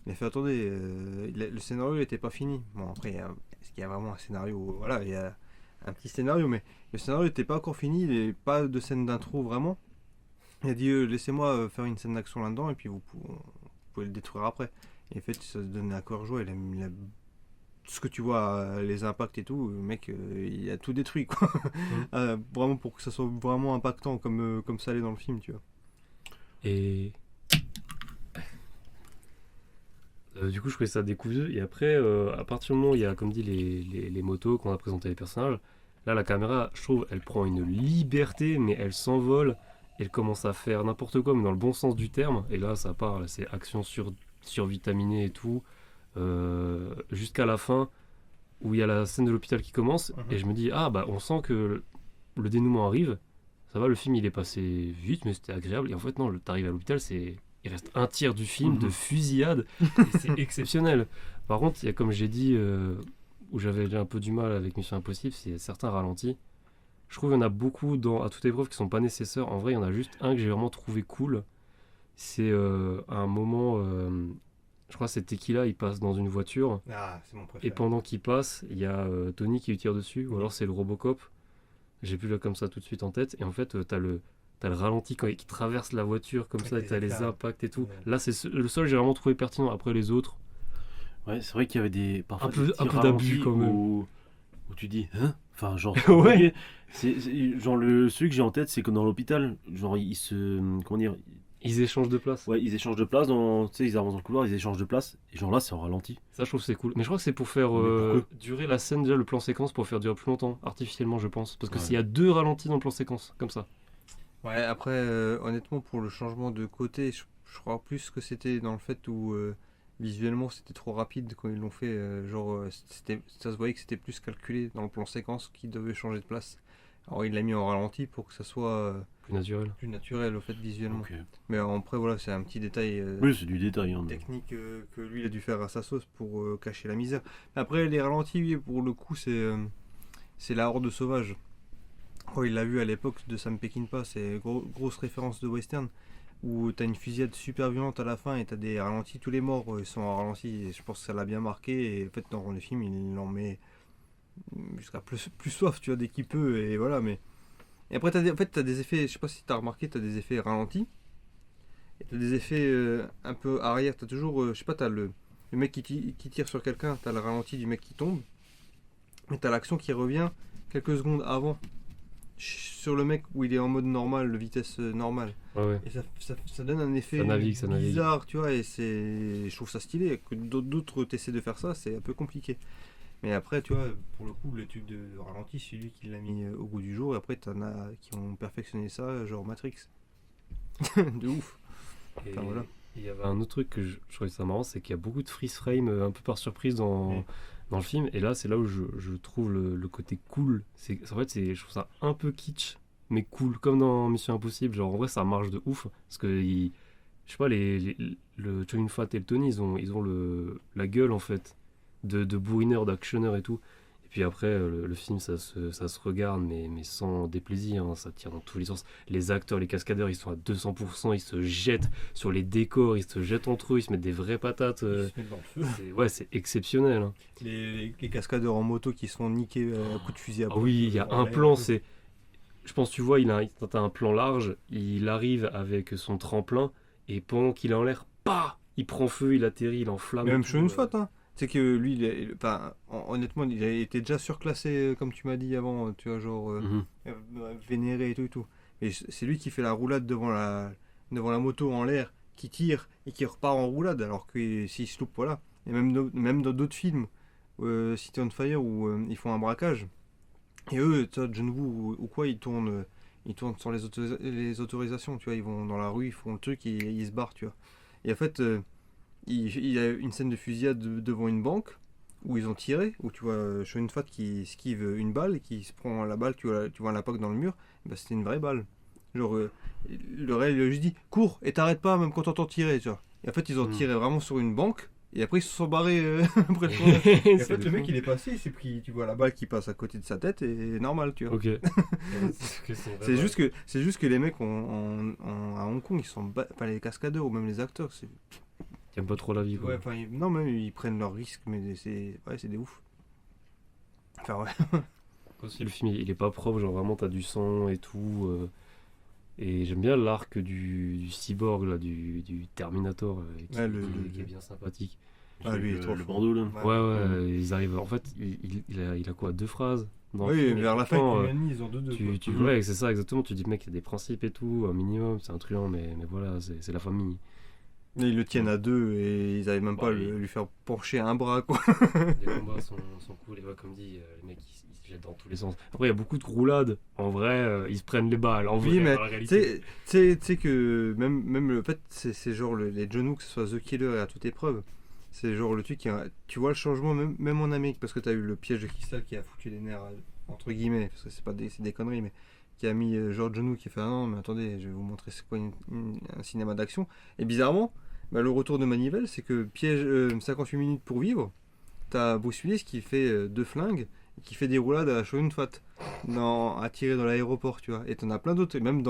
Il a fait, attendez, le scénario n'était pas fini. Bon, après, est-ce qu'il y a vraiment un scénario? Voilà, il y a un petit scénario, mais le scénario n'était pas encore fini, il n'y avait pas de scène d'intro vraiment. Il a dit laissez-moi faire une scène d'action là-dedans et puis vous pouvez le détruire après. Et en fait ça se donnait à cœur joie, il a tout ce que tu vois, les impacts et tout, le mec il a tout détruit quoi. Vraiment pour que ça soit vraiment impactant comme ça allait dans le film, tu vois. Et du coup je trouvais ça décousu et après à partir du moment où il y a comme dit les motos qu'on a présenté les personnages, là la caméra je trouve elle prend une liberté mais elle s'envole, elle commence à faire n'importe quoi mais dans le bon sens du terme et là ça part, là, c'est action survitaminée et tout jusqu'à la fin où il y a la scène de l'hôpital qui commence et je me dis on sent que le dénouement arrive, ça va, le film il est passé vite mais c'était agréable et en fait non, t'arrives à l'hôpital, il reste un tiers du film de fusillade et c'est exceptionnel. Par contre, il y a comme j'ai dit où j'avais un peu du mal avec Mission Impossible, c'est certains ralentis. Je trouve qu'il y en a beaucoup à toute épreuve qui sont pas nécessaires. En vrai, il y en a juste un que j'ai vraiment trouvé cool. C'est à un moment, je crois que c'est Tequila, il passe dans une voiture. Ah, c'est mon préféré. Et pendant qu'il passe, il y a Tony qui lui tire dessus, ou alors c'est le Robocop. J'ai plus là comme ça tout de suite en tête. Et en fait, t'as le ralenti quand il traverse la voiture comme ça, et t'as les impacts et tout. Ouais. Là, c'est le seul que j'ai vraiment trouvé pertinent. Après les autres, ouais, c'est vrai qu'il y avait parfois un peu petits d'abus ralentis quand même. où tu dis hein, enfin genre Ouais. c'est genre celui que j'ai en tête, c'est que dans l'hôpital, genre ils se comment dire, Ils échangent de place. ouais, ils échangent de place tu sais, ils avancent dans le couloir, ils échangent de place et genre là c'est en ralenti. Ça, je trouve que c'est cool. Mais je crois que c'est pour faire Mais pourquoi durer la scène, déjà le plan séquence, pour faire durer plus longtemps, artificiellement, je pense. Parce que Ouais. s'il y a 2 ralentis dans le plan séquence, comme ça. Ouais, après, honnêtement, pour le changement de côté, je crois plus que c'était dans le fait où visuellement c'était trop rapide quand ils l'ont fait. Ça se voyait que c'était plus calculé dans le plan séquence qui devait changer de place. Alors il l'a mis en ralenti pour que ça soit Plus naturel. plus naturel au fait visuellement. Ok. Mais après, voilà, c'est un petit détail Oui, c'est du détail hein, mais- technique que lui il a dû faire à sa sauce pour cacher la misère. Après, les ralentis, oui, pour le coup, c'est la horde sauvage. Oh, il l'a vu à l'époque de Sam Peckinpah, c'est grosse référence de western où t'as une fusillade super violente à la fin et t'as des ralentis, tous les morts ils sont en ralenti et je pense que ça l'a bien marqué et en fait dans le film il en met jusqu'à plus soif, tu vois, dès qu'il peut et voilà. Mais et après t'as des effets, je sais pas si t'as remarqué, t'as des effets ralentis et t'as des effets un peu arrière, t'as toujours je sais pas, t'as le mec qui tire sur quelqu'un, t'as le ralenti du mec qui tombe mais t'as l'action qui revient quelques secondes avant sur le mec où il est en mode normal, le vitesse normale. Ouais. Et ça donne un effet Ça navigue. bizarre, tu vois, et je trouve ça stylé. Que d'autres t'essaient de faire ça, c'est un peu compliqué. Mais après, tu vois, pour le coup, le truc de ralenti, c'est lui qui l'a mis au goût du jour. Et après, t'en as qui ont perfectionné ça, genre Matrix. De ouf. Et Enfin, voilà. il y avait un autre truc que je trouvais ça marrant, c'est qu'il y a beaucoup de freeze frame un peu par surprise dans le film. Et là, c'est là où je trouve le côté cool. En fait, je trouve ça un peu kitsch, mais cool, comme dans Mission Impossible. Genre, en vrai, ça marche de ouf. Parce que, je sais pas, le Chow Yun Fat et le Tony, ils ont la gueule, en fait, de bourrineur, d'actionneur et tout. Et puis après, le film, ça se regarde, mais sans déplaisir, hein, ça tire dans tous les sens. Les acteurs, les cascadeurs, ils sont à 200%, ils se jettent sur les décors, ils se jettent entre eux, ils se mettent des vraies patates. Ils se mettent dans le feu. C'est exceptionnel. Hein. Les cascadeurs en moto qui se font niquer à coups de fusil à Ah pompe. oui, il y a un plan, c'est... Je pense, tu vois, t'as un plan large, il arrive avec son tremplin, et pendant qu'il est en l'air, il prend feu, il atterrit, il enflamme. Mais même tout, sur une faute, hein. C'est que lui, honnêtement, il a été déjà surclassé, comme tu m'as dit avant, tu vois, genre vénéré et tout. Mais c'est lui qui fait la roulade devant la moto en l'air, qui tire et qui repart en roulade, alors que s'il se loupe, voilà. Et même dans d'autres films, City on Fire, où ils font un braquage, et eux, tu vois, John Woo ou quoi, ils tournent sans les autorisations, tu vois, ils vont dans la rue, ils font le truc et ils se barrent, tu vois. Et en fait... il y a une scène de fusillade devant une banque où ils ont tiré, où tu vois Chow Fat qui esquive une balle et qui se prend la balle, tu vois l'impact dans le mur, et ben c'était une vraie balle. Genre, le réel il a juste dit cours et t'arrêtes pas même quand t'entends tirer, tu vois. Et en fait ils ont tiré vraiment sur une banque et après ils se sont barrés après le tournage. Et en fait le mec il est passé, il s'est pris, tu vois la balle qui passe à côté de sa tête et normal, tu vois. Ok. C'est juste que les mecs à Hong Kong ils sont pas les cascadeurs ou même les acteurs, c'est... T'aimes pas trop la vie, quoi. Ouais, non, mais ils prennent leurs risques, mais c'est des ouf. Enfin, ouais. Aussi, le film, il est pas propre, genre vraiment, t'as du sang et tout. Et j'aime bien l'arc du cyborg, là, du Terminator, qui est bien sympathique. Ah, lui, il est trop le fort. bandeau, là. Ouais, ils arrivent. En fait, il a quoi, 2 phrases dans le Oui, film, vers la fin, franchement, ils ont deux. ouais, c'est ça, exactement. Tu dis, mec, il y a des principes et tout, un minimum, c'est un truand, mais voilà, c'est la famille. Ils le tiennent à deux et ils n'arrivent même pas à oui. lui faire pencher un bras, quoi. Les combats sont cool, et ouais, comme dit, les mecs ils se jettent dans tous les sens. Après, il y a beaucoup de roulades, en vrai, ils se prennent les balles, en vrai, Oui, mais dans la réalité. tu sais que même le fait, c'est genre les John Woo, que ce soit The Killer et à toute épreuve, c'est genre le truc tu vois le changement même en Amérique, parce que tu as eu le piège de cristal qui a foutu les nerfs, entre guillemets, parce que c'est des conneries, mais qui a mis genre John Woo qui fait ah non, mais attendez, je vais vous montrer c'est quoi un cinéma d'action. Et bizarrement, le retour de Manivelle, c'est que piège 58 minutes pour vivre, t'as Bruce Willis qui fait 2 flingues et qui fait des roulades à la Chow Yun-fat à tirer dans l'aéroport, tu vois. Et t'en as plein d'autres, et même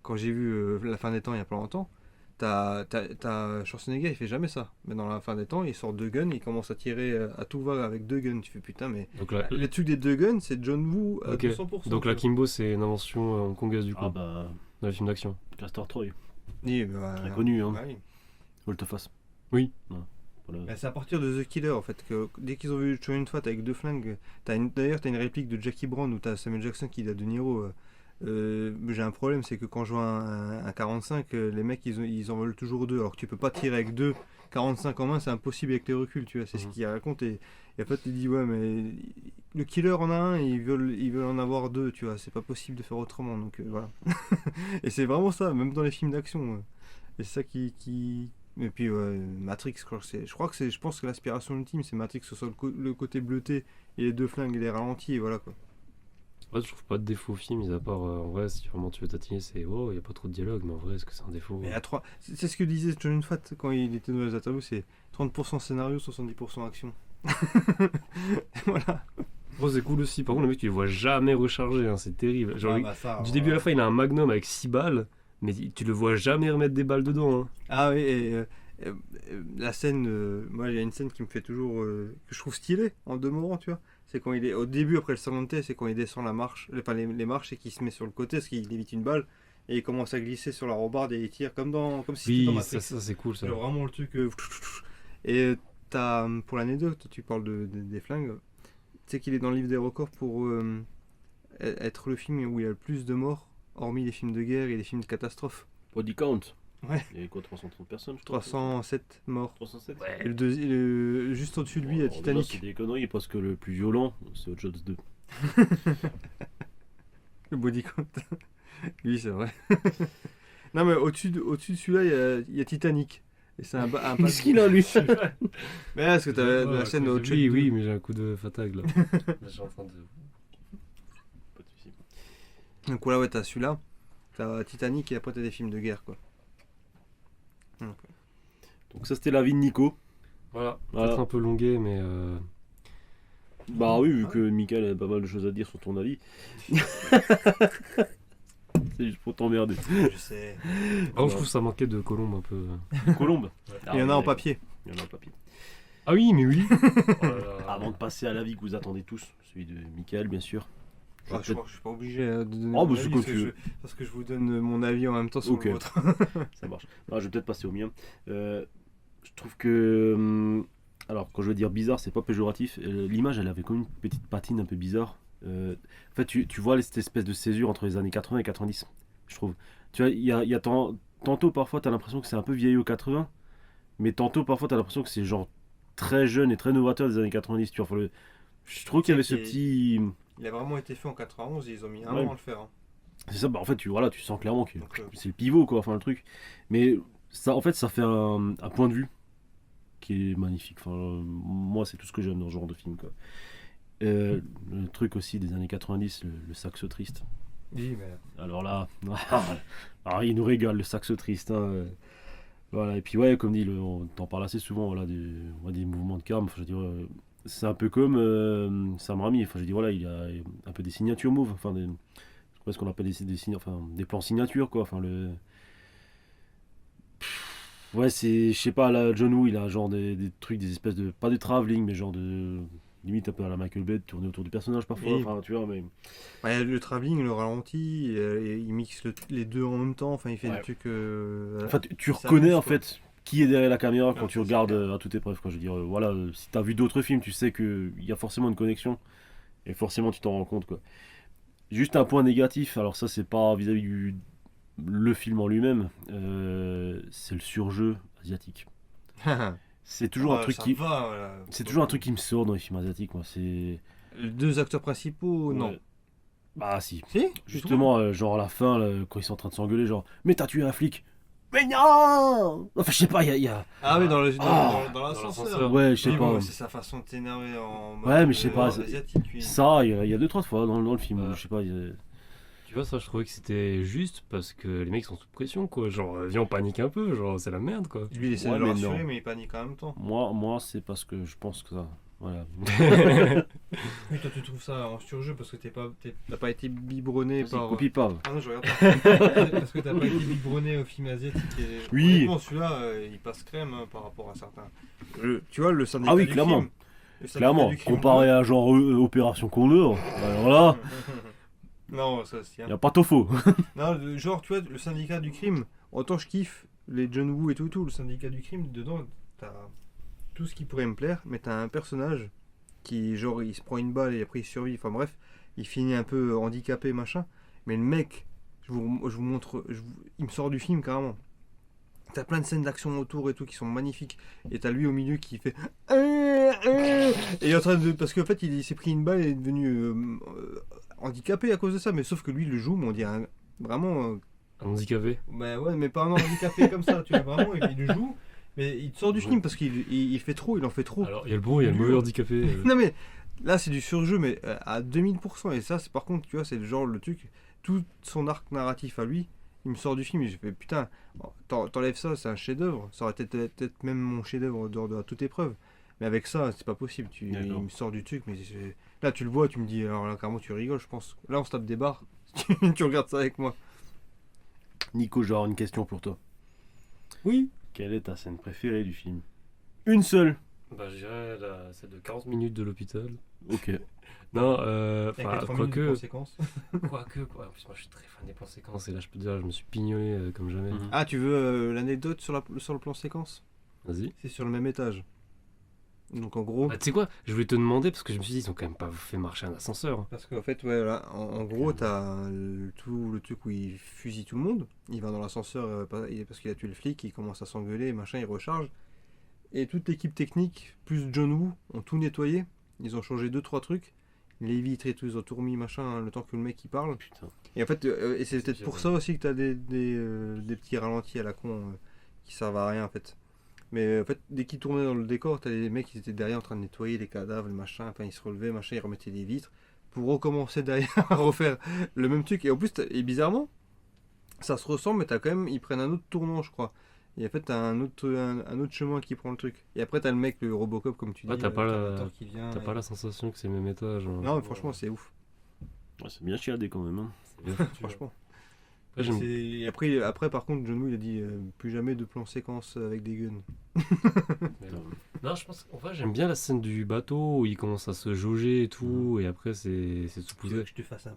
quand j'ai vu La fin des temps il y a pas longtemps, t'as Schwarzenegger, il fait jamais ça. Mais dans La fin des temps, il sort 2 guns, il commence à tirer à tout va avec 2 guns. Tu fais putain, mais Donc là, les trucs des 2 guns, c'est John Woo à ok. 200%. Donc la Kimbo, c'est une invention hongkongaise du coup, Ah bah, dans les films d'action. Castor Troy, Oui, très connu, hein. bah oui. Volte-face. Oui. Voilà. Bah, c'est à partir de The Killer en fait que dès qu'ils ont vu Chow Yun-fat avec 2 flingues, d'ailleurs t'as une réplique de Jackie Brown où t'as Samuel Jackson qui dit à De Niro j'ai un problème, c'est que quand je vois un 45 les mecs ils en veulent toujours 2 alors que tu peux pas tirer avec 2 45 en main, c'est impossible avec les reculs, tu vois, c'est ce qu'il raconte et en fait il dit ouais mais le killer en a un et ils veulent en avoir 2, tu vois, c'est pas possible de faire autrement, donc voilà. Et c'est vraiment ça, même dans les films d'action et c'est ça qui... Et puis Matrix, je pense que l'aspiration ultime c'est Matrix, que ce soit le côté bleuté et les 2 flingues et les ralentis et voilà quoi. Ouais, je trouve pas de défaut au film, mis à part en vrai, si vraiment tu veux tatiner, c'est oh, il y a pas trop de dialogue, mais en vrai, est-ce que c'est un défaut? Mais à 3, c'est ce que disait Chow Yun-fat quand il était dans les interviews, c'est 30% scénario, 70% action. Voilà. Oh, c'est cool aussi, par contre, le mec, tu le vois jamais recharger, hein, c'est terrible. Genre, Ça, du début à la fin, il a un magnum avec 6 balles, mais tu le vois jamais remettre des balles dedans. Hein. Ah oui, et la scène, moi il y a une scène qui me fait toujours, que je trouve stylée en demeurant, tu vois. C'est quand il est au début après le salon de thé, c'est quand il descend la marche, les marches et qu'il se met sur le côté parce qu'il évite une balle et il commence à glisser sur la rambarde et il tire comme si c'était dans Oui, Matrix. ça c'est cool ça. Genre vraiment le truc. Et t'as, pour l'anecdote, tu parles des flingues. Tu sais qu'il est dans le livre des records pour être le film où il y a le plus de morts, hormis les films de guerre et les films de catastrophe. Body count. Ouais. Il y avait quoi, 330 personnes, je crois. 307 morts. 307. Et juste au-dessus de lui, il y a Alors, Titanic. déjà, c'est des conneries parce que le plus violent, c'est Hot Shots 2. Le body count. Oui, c'est vrai. Non, mais au-dessus de celui-là, il y a Titanic. Et c'est un Qu'est-ce qu'il a, lui? Mais là, est-ce que t'as la scène de Hot Shot Oui, 2? oui, mais j'ai un coup de fatigue là. Là, je suis en train de. Pas de soucis. Donc voilà, ouais, t'as celui-là. T'as Titanic et après t'as des films de guerre, quoi. Donc ça, c'était la vie de Nico. Voilà, Voilà. peut-être un peu longué, mais Bah oui, vu que Michael a pas mal de choses à dire sur ton avis. C'est juste pour t'emmerder. Je sais. Par contre, je trouve que ça manquait de colombe un peu. Colombe. Il y en a en papier. Il y en a en papier. Ah oui, mais oui. Oh là là. Avant de passer à l'avis que vous attendez tous, celui de Michael, bien sûr. Je crois que je suis pas obligé de donner Oh, mon bah, c'est avis, comme parce tu que veux. parce que je vous donne mon avis en même temps sur Ok. le vôtre. Ça marche. Non, je vais peut-être passer au mien. Je trouve que. Alors, quand je veux dire bizarre, c'est pas péjoratif. L'image, elle avait comme une petite patine un peu bizarre. En fait, tu vois cette espèce de césure entre les années 80 et 90, je trouve. Tu vois, il y a tantôt, parfois, tu as l'impression que c'est un peu vieilli aux 80, mais tantôt, parfois, tu as l'impression que c'est genre très jeune et très novateur des années 90. Tu vois, enfin, je trouve qu'il y avait ce petit. Il a vraiment été fait en 91 et ils ont mis un Ouais. an à le faire. Hein. C'est ça, bah en fait, tu sens clairement que Donc, c'est le pivot, quoi, enfin le truc. Mais ça, en fait, ça fait un point de vue qui est magnifique. Enfin, moi, c'est tout ce que j'aime dans ce genre de film, quoi. Le truc aussi des années 90, le saxo triste. Oui, mais Alors là, il nous régale, le saxo triste. Hein. Voilà, et puis ouais, comme dit, on t'en parle assez souvent, voilà, des mouvements de carme. Enfin, je veux dire, c'est un peu comme Sam Raimi. Enfin, je dis voilà, il y a un peu des signatures move, enfin ce qu'on appelle des plans signatures, quoi. Enfin ouais, je sais pas, là, John Woo, il a genre des trucs, des espèces de, pas de travelling, mais genre de, limite un peu à la Michael Bay, de tourner autour du personnage parfois, Oui. enfin tu vois, mais ouais, le travelling, le ralenti, et il mixe les deux en même temps. Enfin, il fait Ouais. des trucs. enfin, tu ça reconnais amuse, en quoi. fait qui est derrière la caméra quand Ouais, tu ça, c'est regardes clair. à toute épreuve, quoi. Je veux dire, voilà, si t'as vu d'autres films, tu sais qu'il y a forcément une connexion, et forcément tu t'en rends compte, quoi. Juste un point négatif, alors ça c'est pas vis-à-vis le film en lui-même, c'est le surjeu asiatique. C'est toujours un truc ça qui... va, voilà. C'est toujours un truc qui me sort dans les films asiatiques, moi. C'est. Les deux acteurs principaux, non. Ouais. Bah si. Si Justement, genre à la fin, là, quand ils sont en train de s'engueuler, genre, mais t'as tué un flic. Mais non. Enfin, je sais pas, il y a. Ah oui, dans Ah, l'ascenseur. Ouais, je sais Oui, bon, pas. c'est sa façon de t'énerver en mode, Ouais, mais je sais pas, asiatique, lui. Ça, il y a 2-3 fois dans le film, Ouais. je sais pas. Tu vois, ça, je trouvais que c'était juste parce que les mecs sont sous pression, quoi. Genre, viens, on panique un peu, genre, c'est la merde, quoi. Lui, il essaie Ouais, de le mais rassurer, non. mais il panique en même temps. Moi, c'est parce que je pense que ça. Voilà. Oui, toi, tu trouves ça en surjeu parce que t'as pas été biberonné Vas-y, par. copie pas. Ah non, je regarde pas. Parce que t'as pas été biberonné au film asiatique. Et... Oui. Honnêtement, celui-là, il passe crème hein, par rapport à certains. Tu vois, le syndicat Ah oui, du clairement. crime. Le syndicat Clairement, du crime, comparé à genre Opération Condor, alors là, Non, ça c'est. il a pas tout faux. Non, genre, tu vois, le syndicat du crime, autant je kiffe les John Woo et tout, le syndicat du crime, dedans, t'as tout ce qui pourrait me plaire, mais t'as un personnage qui, genre, il se prend une balle et après il survit, enfin bref, il finit un peu handicapé, machin, mais le mec, je vous montre, il me sort du film carrément. T'as plein de scènes d'action autour et tout qui sont magnifiques, et t'as lui au milieu qui fait. Et il est en train de. Parce qu'en fait, il s'est pris une balle et est devenu handicapé à cause de ça, mais sauf que lui, il le joue, mais on dirait vraiment. Un handicapé. Bah ouais, mais pas un handicapé comme ça, tu vois, vraiment, il le joue, mais il te sort du film parce qu'il fait trop, il en fait trop. Alors, il y a le bon, il y a le mauvais handicapé. Non mais, là c'est du surjeu, mais à 2000%, et ça, c'est par contre, tu vois, c'est le genre, le truc, tout son arc narratif à lui, il me sort du film et j'ai fait, putain, t'enlèves ça, c'est un chef-d'œuvre, ça aurait été peut-être même mon chef-d'œuvre de toute épreuve, mais avec ça, c'est pas possible, il D'accord. me sort du truc, mais là tu le vois, tu me dis, alors là, carrément, tu rigoles, je pense, là on se tape des barres, tu regardes ça avec moi. Nico, genre une question pour toi. Oui. Quelle est ta scène préférée du film? Une seule. Bah, je dirais celle de 40 minutes de l'hôpital. Ok. Non, Il y a 80 minutes de quoique. conséquences. Quoique, quoi. En plus, moi, je suis très fan des plans séquences. Et là, je peux te dire, je me suis pignolé comme jamais. Mhm. Ah, tu veux l'anecdote sur le plan séquence? Vas-y. C'est sur le même étage. Donc en gros, Bah, tu sais quoi, je voulais te demander, parce que je me suis dit, ils ont quand même pas fait marcher un ascenseur. parce qu'en fait, ouais, là, en gros, t'as tout le truc où il fusille tout le monde. Il va dans l'ascenseur parce qu'il a tué le flic, il commence à s'engueuler, machin, il recharge. Et toute l'équipe technique, plus John Woo, ont tout nettoyé. Ils ont changé 2-3 trucs. Les vitres et tout, ils ont tout remis, machin, le temps que le mec il parle. Putain. Et en fait, et c'est peut-être pour ça aussi que t'as des petits ralentis à la con qui servent à rien en fait. Mais en fait, dès qu'ils tournaient dans le décor, t'as les mecs qui étaient derrière en train de nettoyer les cadavres, le machin, enfin ils se relevaient, machin, ils remettaient des vitres pour recommencer derrière à refaire le même truc. Et en plus, et bizarrement, ça se ressemble, mais t'as quand même, ils prennent un autre tournant, je crois. Et en fait, t'as un autre chemin qui prend le truc. Et après, t'as le mec, le Robocop, comme tu Ouais, dis. t'as pas la- Terminator qui vient. T'as pas la sensation que c'est le même étage. Hein. Non, mais franchement, c'est ouf. Ouais, c'est bien chiadé quand même. Hein. C'est bien foutu, Franchement. Après, j'aime- Et après, par contre, John Woo, il a dit plus jamais de plan séquence avec des guns. mais, non, je pense qu'en vrai, j'aime bien la scène du bateau où il commence à se jauger et tout, et après, c'est tout poussé. je te fasse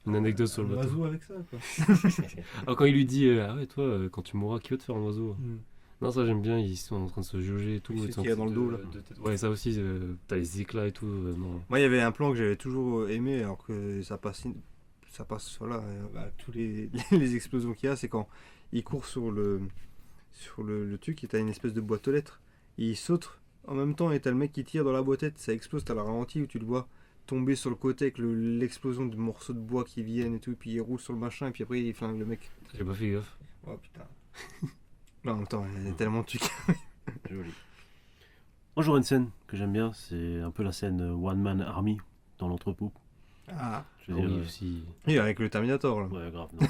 Une anecdote sur le bateau. oiseau avec ça, quoi. Ah, quand il lui dit ah ouais, toi, quand tu mourras, qui va te faire un oiseau? Non, ça j'aime bien, ils sont en train de se jauger et tout. Oui, et c'est sont ce qu'il y a en train dans le dos, là. Ouais, ça aussi, t'as les éclats et tout. Non. Moi, il y avait un plan que j'avais toujours aimé, alors que ça passe, voilà, tous les explosions qu'il y a, c'est quand il court sur le truc, et t'as une espèce de boîte aux lettres, et il saute en même temps, et t'as le mec qui tire dans la boîtette, ça explose, t'as le ralenti où tu le vois tomber sur le côté avec l'explosion de morceaux de bois qui viennent et tout, et puis il roule sur le machin, et puis après il flingue le mec. J'ai pas fait gaffe. Oh putain. Non, en même temps, il y a tellement de trucs. Joli. Moi j'aurais une scène que j'aime bien, c'est un peu la scène One Man Army dans l'entrepôt. Ah, Je veux dire, Oui, aussi. et avec le Terminator, là. ouais, grave. Non,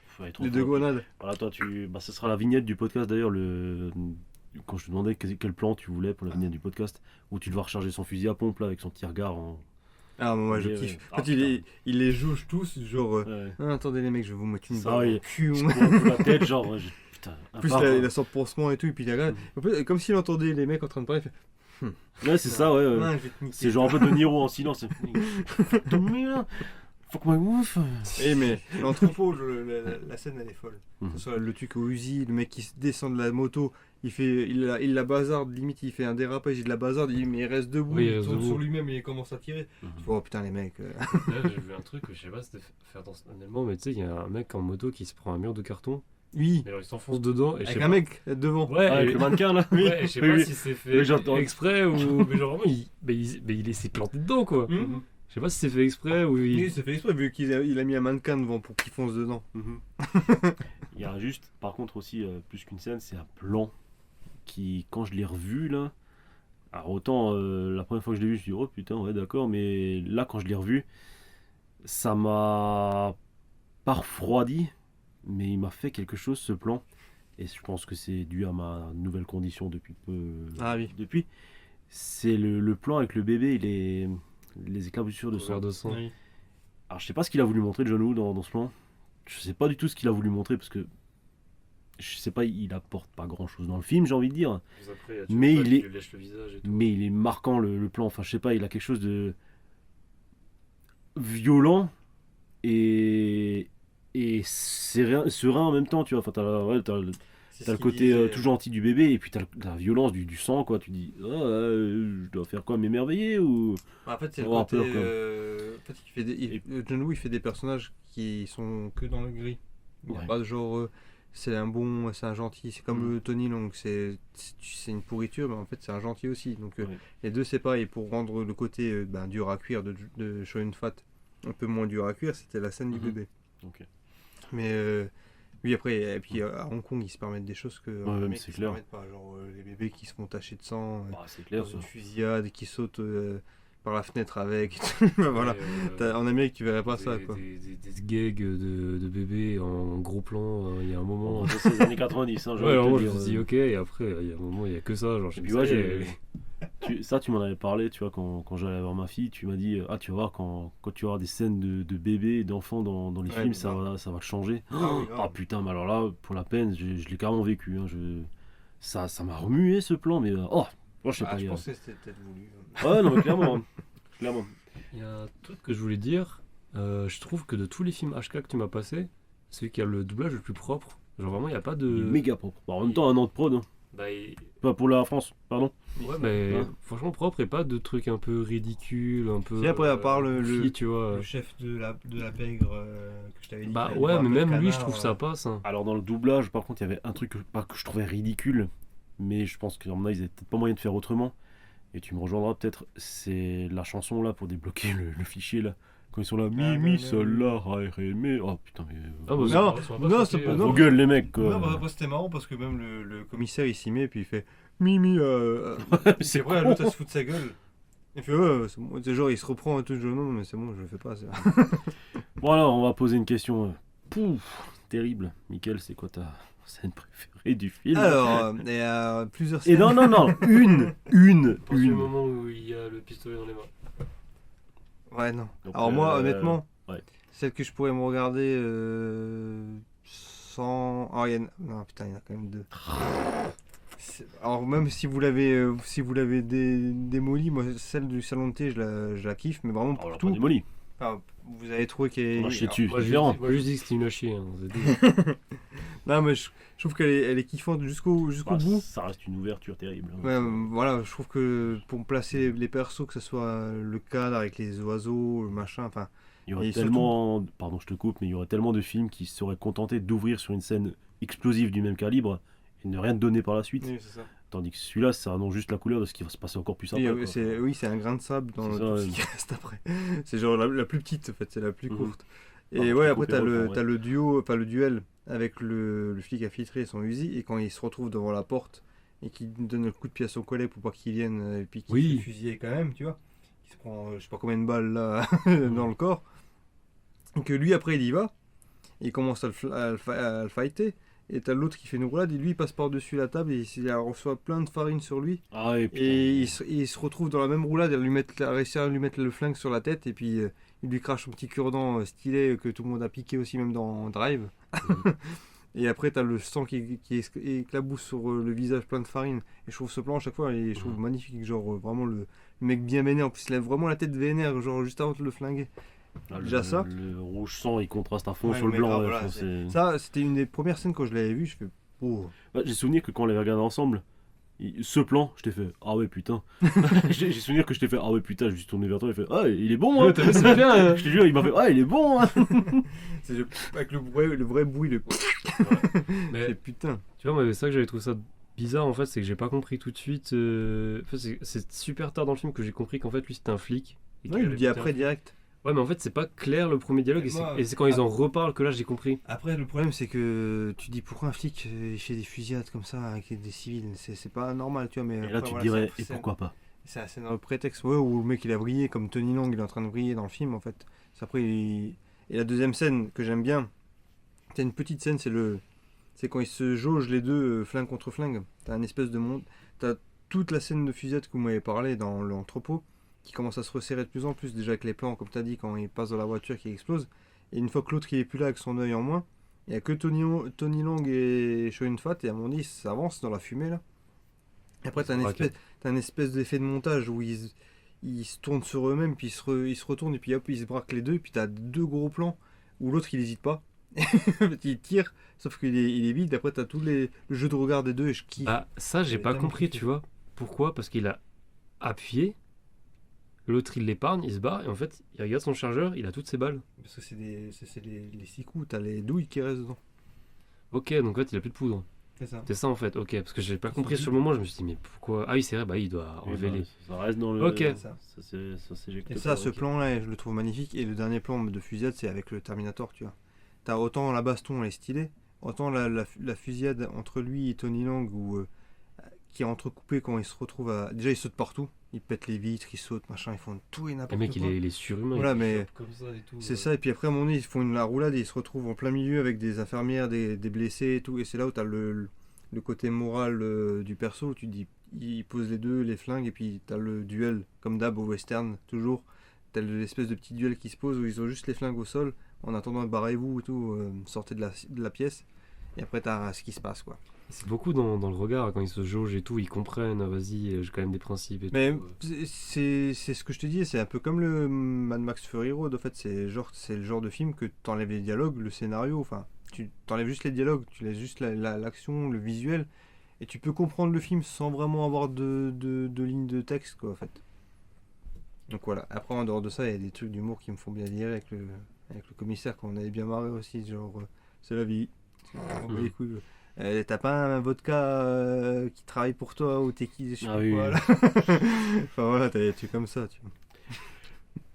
faut être Les deux grenades. Voilà, toi, ce sera la vignette du podcast d'ailleurs. Quand je te demandais quel plan tu voulais pour la vignette du podcast, où tu dois recharger son fusil à pompe là, avec son petit regard en. Ah, moi je Ouais, kiffe. ouais. En fait, il les jauge tous, genre. Ouais. Ah, attendez les mecs, je vais vous mettre une Ça, balle il- dans le cul. Je prends un coup la tête, genre. Putain, En plus, part, il a son pansement et tout, et puis il regarde. En fait, comme s'il entendait les mecs en train de parler, il fait Ouais, c'est ça, ouais. Ah, je vais te niquer. C'est genre un peu de Niro en silence. Fuck my wolf. Eh, mais l'entrepôt, la scène elle est folle. Mhm. Que ce soit le truc au Uzi, le mec qui se descend de la moto, il la bazarde, limite il fait un dérapage, il la bazarde, mais il reste debout, Oui, il il reste tourne debout. sur lui-même et il commence à tirer. Mhm. Tu vois, oh putain les mecs. Là, j'ai vu un truc, je sais pas si c'était fait intentionnellement, mais tu sais, il y a un mec en moto qui se prend un mur de carton, Oui, et alors il s'enfonce dedans, et je sais avec pas. un mec devant. Ouais, Avec et- le mannequin là. ouais, et je sais Oui, pas oui. si c'est fait Oui, j'entends. exprès ou. Mais genre vraiment, il s'est planté dedans quoi. Mhm. Je sais pas si c'est fait exprès ou. Oui, c'est fait exprès vu qu'il a mis un mannequin devant pour qu'il fonce dedans. Mhm. Il y a juste, par contre aussi, plus qu'une scène, c'est un plan qui, quand je l'ai revu là, alors autant la première fois que je l'ai vu, je me suis dit oh putain ouais d'accord, mais là quand je l'ai revu, ça m'a pas refroidi, mais il m'a fait quelque chose ce plan, et je pense que c'est dû à ma nouvelle condition depuis peu. Ah oui. Depuis, c'est le plan avec le bébé et les éclaboussures de sang. Couvert de sang. Oui. Alors je sais pas ce qu'il a voulu montrer John Woo dans ce plan. Je sais pas du tout ce qu'il a voulu montrer parce que je sais pas, il apporte pas grand chose dans le film, j'ai envie de dire. Après, Mais vois pas, il est- lui lèche le visage et tout. Mais il est marquant le plan. Enfin je sais pas, il a quelque chose de violent et serein en même temps, tu vois. Enfin t'as le côté tout gentil du bébé et puis t'as la violence du sang quoi. Tu dis je dois faire quoi, m'émerveiller ou. En fait, c'est le Avoir côté. peur, quoi. En fait, John Woo, il fait des personnages qui sont que dans le gris. Il n'y a Ouais. pas de genre. C'est un bon, c'est un gentil. C'est comme le Tony Long. C'est une pourriture, mais en fait, c'est un gentil aussi. Donc, Ouais. les deux, c'est pareil. Pour rendre le côté dur à cuire de Chow Yun-fat un peu moins dur à cuire, c'était la scène du Mhm. bébé. Ok. Mais. Oui, après, et puis à Hong Kong, ils se permettent des choses que en mais Amérique, c'est ils se clair. permettent pas. Genre les bébés qui se font tacher de sang, Bah, c'est clair dans ça. une fusillade, qui sautent par la fenêtre avec. et tout. Voilà. En Amérique, tu verrais pas ça, quoi. Des gags de bébés en gros plan, il y a un moment. C'est les années 90, hein, j'ai Ouais, envie de alors te moi je dire. me suis dit ok, et après il y a un moment, il y a que ça. Genre, je Et me puis dis, ouais, ça y est, tu m'en avais parlé, tu vois, quand j'allais voir ma fille, tu m'as dit, tu vas voir, quand tu vas avoir des scènes de bébés et d'enfants dans les Ouais, films, mais ça va te changer. Ah oui, grave. Ah putain, mais alors là, pour la peine, je l'ai carrément vécu. Hein, ça m'a remué ce plan, mais moi, je sais pas. Je il y a- pensais que c'était peut-être voulu. Ouais, non, mais clairement. Hein. Clairement. Il y a un truc que je voulais dire. Je trouve que de tous les films HK que tu m'as passé, celui qui a le doublage le plus propre. Genre vraiment, il n'y a pas de. Il est méga propre. Bon, en même temps, un an de prod. Hein. Bah, Pas pour la France, pardon. ouais, mais Ouais. franchement propre et pas de trucs un peu ridicules, un peu. Si, après, à part le- goofy, tu vois. Le chef de la pègre que je t'avais dit. Bah qui allait ouais, voir mais un peu même de lui, je canard, trouve ça passe. Hein. Alors, dans le doublage, par contre, il y avait un truc que je trouvais ridicule, mais je pense qu'à mon avis, ils n'avaient peut-être pas moyen de faire autrement. Et tu me rejoindras peut-être, c'est la chanson là pour débloquer le fichier là. Quand ils sont là, Mimi, sol, la, ré, ré, oh putain, mais. Ah, bah, Non, c'est pas- ça va pas non, sauter, c'est pas- Vos non. gueules, les mecs, quoi. Non, bah, après, c'était marrant parce que même le commissaire il s'y met puis il fait Mimi. C'est vrai, con. l'autre elle se fout de sa gueule. Il fait ouais, c'est bon. C'est genre il se reprend et tout. Je dis, non, mais c'est bon, je le fais pas. Ça. Bon, alors, on va poser une question. Pouf, terrible. Mickaël, c'est quoi ta scène préférée du film? Alors, il y a plusieurs Et scènes. non, une. Pense le moment où il y a le pistolet dans les mains. Ouais, non. Donc, Alors moi, honnêtement, ouais. celle que je pourrais me regarder sans... Oh, non, putain, il y en a quand même deux. Alors même si vous l'avez démoli, moi celle du salon de thé je la kiffe, mais vraiment On pour l'a pas tout. démoli. Enfin, vous avez trouvé qu'elle On a chié dessus, Moi, c'est je différent. juste dit que c'était une à chier. Hein, c'est tout. Non mais je trouve elle est kiffante jusqu'au Bah, bout. ça reste une ouverture terrible. hein. Ouais, voilà, je trouve que pour me placer les persos, que ce soit le cadre avec les oiseaux, le machin, enfin, Il y aurait et tellement, pardon, je te coupe, mais il y aurait tellement de films qui se seraient contentés d'ouvrir sur une scène explosive du même calibre et ne rien te donner par la suite. oui, c'est ça. Tandis que celui-là, ça annonce juste la couleur de ce qui va se passer encore plus sympa. Et, quoi. c'est un grain de sable dans C'est tout ça, ce ouais. qui reste après. C'est genre la plus petite en fait, c'est la plus Mhm. courte. Ah, Et je ouais, te après coupe les rôles, t'as le duel avec le flic infiltré et son Uzi, et quand il se retrouve devant la porte et qu'il donne le coup de pied à son collègue pour pas qu'il vienne et puis qu'il Oui. se fait fusiller quand même, tu vois. Il se prend je sais pas combien de balles là dans le corps. Et que lui après il y va, il commence à le fighter. Et t'as l'autre qui fait une roulade et lui il passe par-dessus la table et il reçoit plein de farine sur lui. Ah, et puis, Et il se retrouve dans la même roulade et a réussi à lui mettre le flingue sur la tête et puis il lui crache son petit cure-dent stylé que tout le monde a piqué aussi même dans Drive. Et après t'as le sang qui éclabousse sur le visage plein de farine. Et je trouve ce plan à chaque fois et je trouve magnifique, genre vraiment le mec bien vénère. En plus il a vraiment la tête vénère, genre juste avant de le flinguer. ah, déjà ça. Le rouge sang, il contraste à fond Ouais, sur le mais blanc. grave, ouais, voilà, enfin, c'est- Ça c'était une des premières scènes quand je l'avais vu, je fais oh. Ouais, j'ai souvenir que quand on l'avait regardé ensemble, ce plan, je t'ai fait ah ouais putain. J'ai souvenir que je t'ai fait ah ouais putain, je me suis tourné vers toi et fait ah il est bon hein. Ouais, t'as vu, c'est bien. Hein. Je te jure, il m'a fait ah il est bon hein. Avec le vrai bruit, Mais c'est putain. tu vois, moi, c'est ça que j'avais trouvé ça bizarre en fait, c'est que j'ai pas compris tout de suite. En fait, c'est super tard dans le film que j'ai compris qu'en fait lui c'était un flic. Et Ouais, qu'il il allait le dit buter un après flic. direct. Ouais, mais en fait, c'est pas clair le premier dialogue, Moi, et c'est quand ils en reparlent que là j'ai compris. Après, le problème, c'est que tu dis pourquoi un flic fait des fusillades comme ça avec des civils, c'est pas normal, tu vois. Mais Et après, là tu te voilà, dirais c'est- et pourquoi pas. c'est dans le prétexte, ouais, où le mec il a brillé, comme Tony Long, il est en train de briller dans le film en fait. C'est après, et la deuxième scène que j'aime bien, c'est une petite scène, c'est quand ils se jaugent les deux flingue contre flingue. T'as un espèce de monde, t'as toute la scène de fusillade que vous m'avez parlé dans l'entrepôt qui commence à se resserrer de plus en plus, déjà avec les plans, comme tu as dit, quand il passe dans la voiture qui explose. Et une fois que l'autre il est plus là avec son œil en moins, il n'y a que Tony Long et Chow Yun-fat, et à mon avis, ça avance dans la fumée là. Et après, tu as un espèce d'effet de montage où ils se tournent sur eux-mêmes, puis ils se retournent, et puis hop, ils se braquent les deux, et puis tu as deux gros plans où l'autre il n'hésite pas. Il tire, sauf qu'il est vide. Après, tu as tout le jeu de regard des deux, et je kiffe. Bah, ça j'ai J'ai pas tellement compris, kiffé. tu vois. Pourquoi? Parce qu'il a appuyé, l'autre il l'épargne, il se barre, et en fait il regarde son chargeur, il a toutes ses balles. Parce que c'est les 6 coups, tu as les douilles qui restent dedans. Ok, donc en fait il a plus de poudre. C'est ça. C'est ça en fait, ok, parce que j'ai pas compris sur le moment, je me suis dit, mais pourquoi? Ah oui, c'est vrai, bah il doit Oui, enlever bah, les. ça reste dans le. Ok. Ça. Ça s'éjecte Et pas, ça, ce ok. plan-là, je le trouve magnifique. Et le dernier plan de fusillade, c'est avec le Terminator, tu vois. T'as autant la baston, elle est stylée, autant la fusillade entre lui et Tony Lang, qui est entrecoupée quand il se retrouve à... Déjà, il saute partout, il pète les vitres, il saute, machin, ils font tout et Le n'importe mec quoi. il est surhumain. Voilà, il mais chope comme ça et tout. c'est ça, et puis après, à un moment donné, ils font la roulade et ils se retrouvent en plein milieu avec des infirmières, des blessés et tout. Et c'est là où t'as le côté moral du perso, où tu te dis, ils posent les deux, les flingues, et puis t'as le duel, comme d'hab au western, toujours. T'as l'espèce de petit duel qui se pose où ils ont juste les flingues au sol, en attendant barrez-vous et tout, sortez de la pièce. Et après, t'as ce qui se passe, quoi. C'est beaucoup dans le regard, quand ils se jaugent et tout, ils comprennent, ah, vas-y, j'ai quand même des principes et Mais tout. c'est ce que je te dis, c'est un peu comme le Mad Max Fury Road. En fait, c'est le genre de film que t'enlèves les dialogues, le scénario, enfin, tu t'enlèves juste les dialogues, tu laisses juste l'action, le visuel, et tu peux comprendre le film sans vraiment avoir de lignes de texte, quoi, en fait. Donc voilà. Après, en dehors de ça, il y a des trucs d'humour qui me font bien rire avec le commissaire, qu'on avait bien marré aussi, genre, c'est la vie. On bat les couilles. T'as pas un vodka qui travaille pour toi ou t'es qui, je sais Ah pas oui, quoi, oui. là. Enfin voilà, t'as des trucs comme ça, tu vois.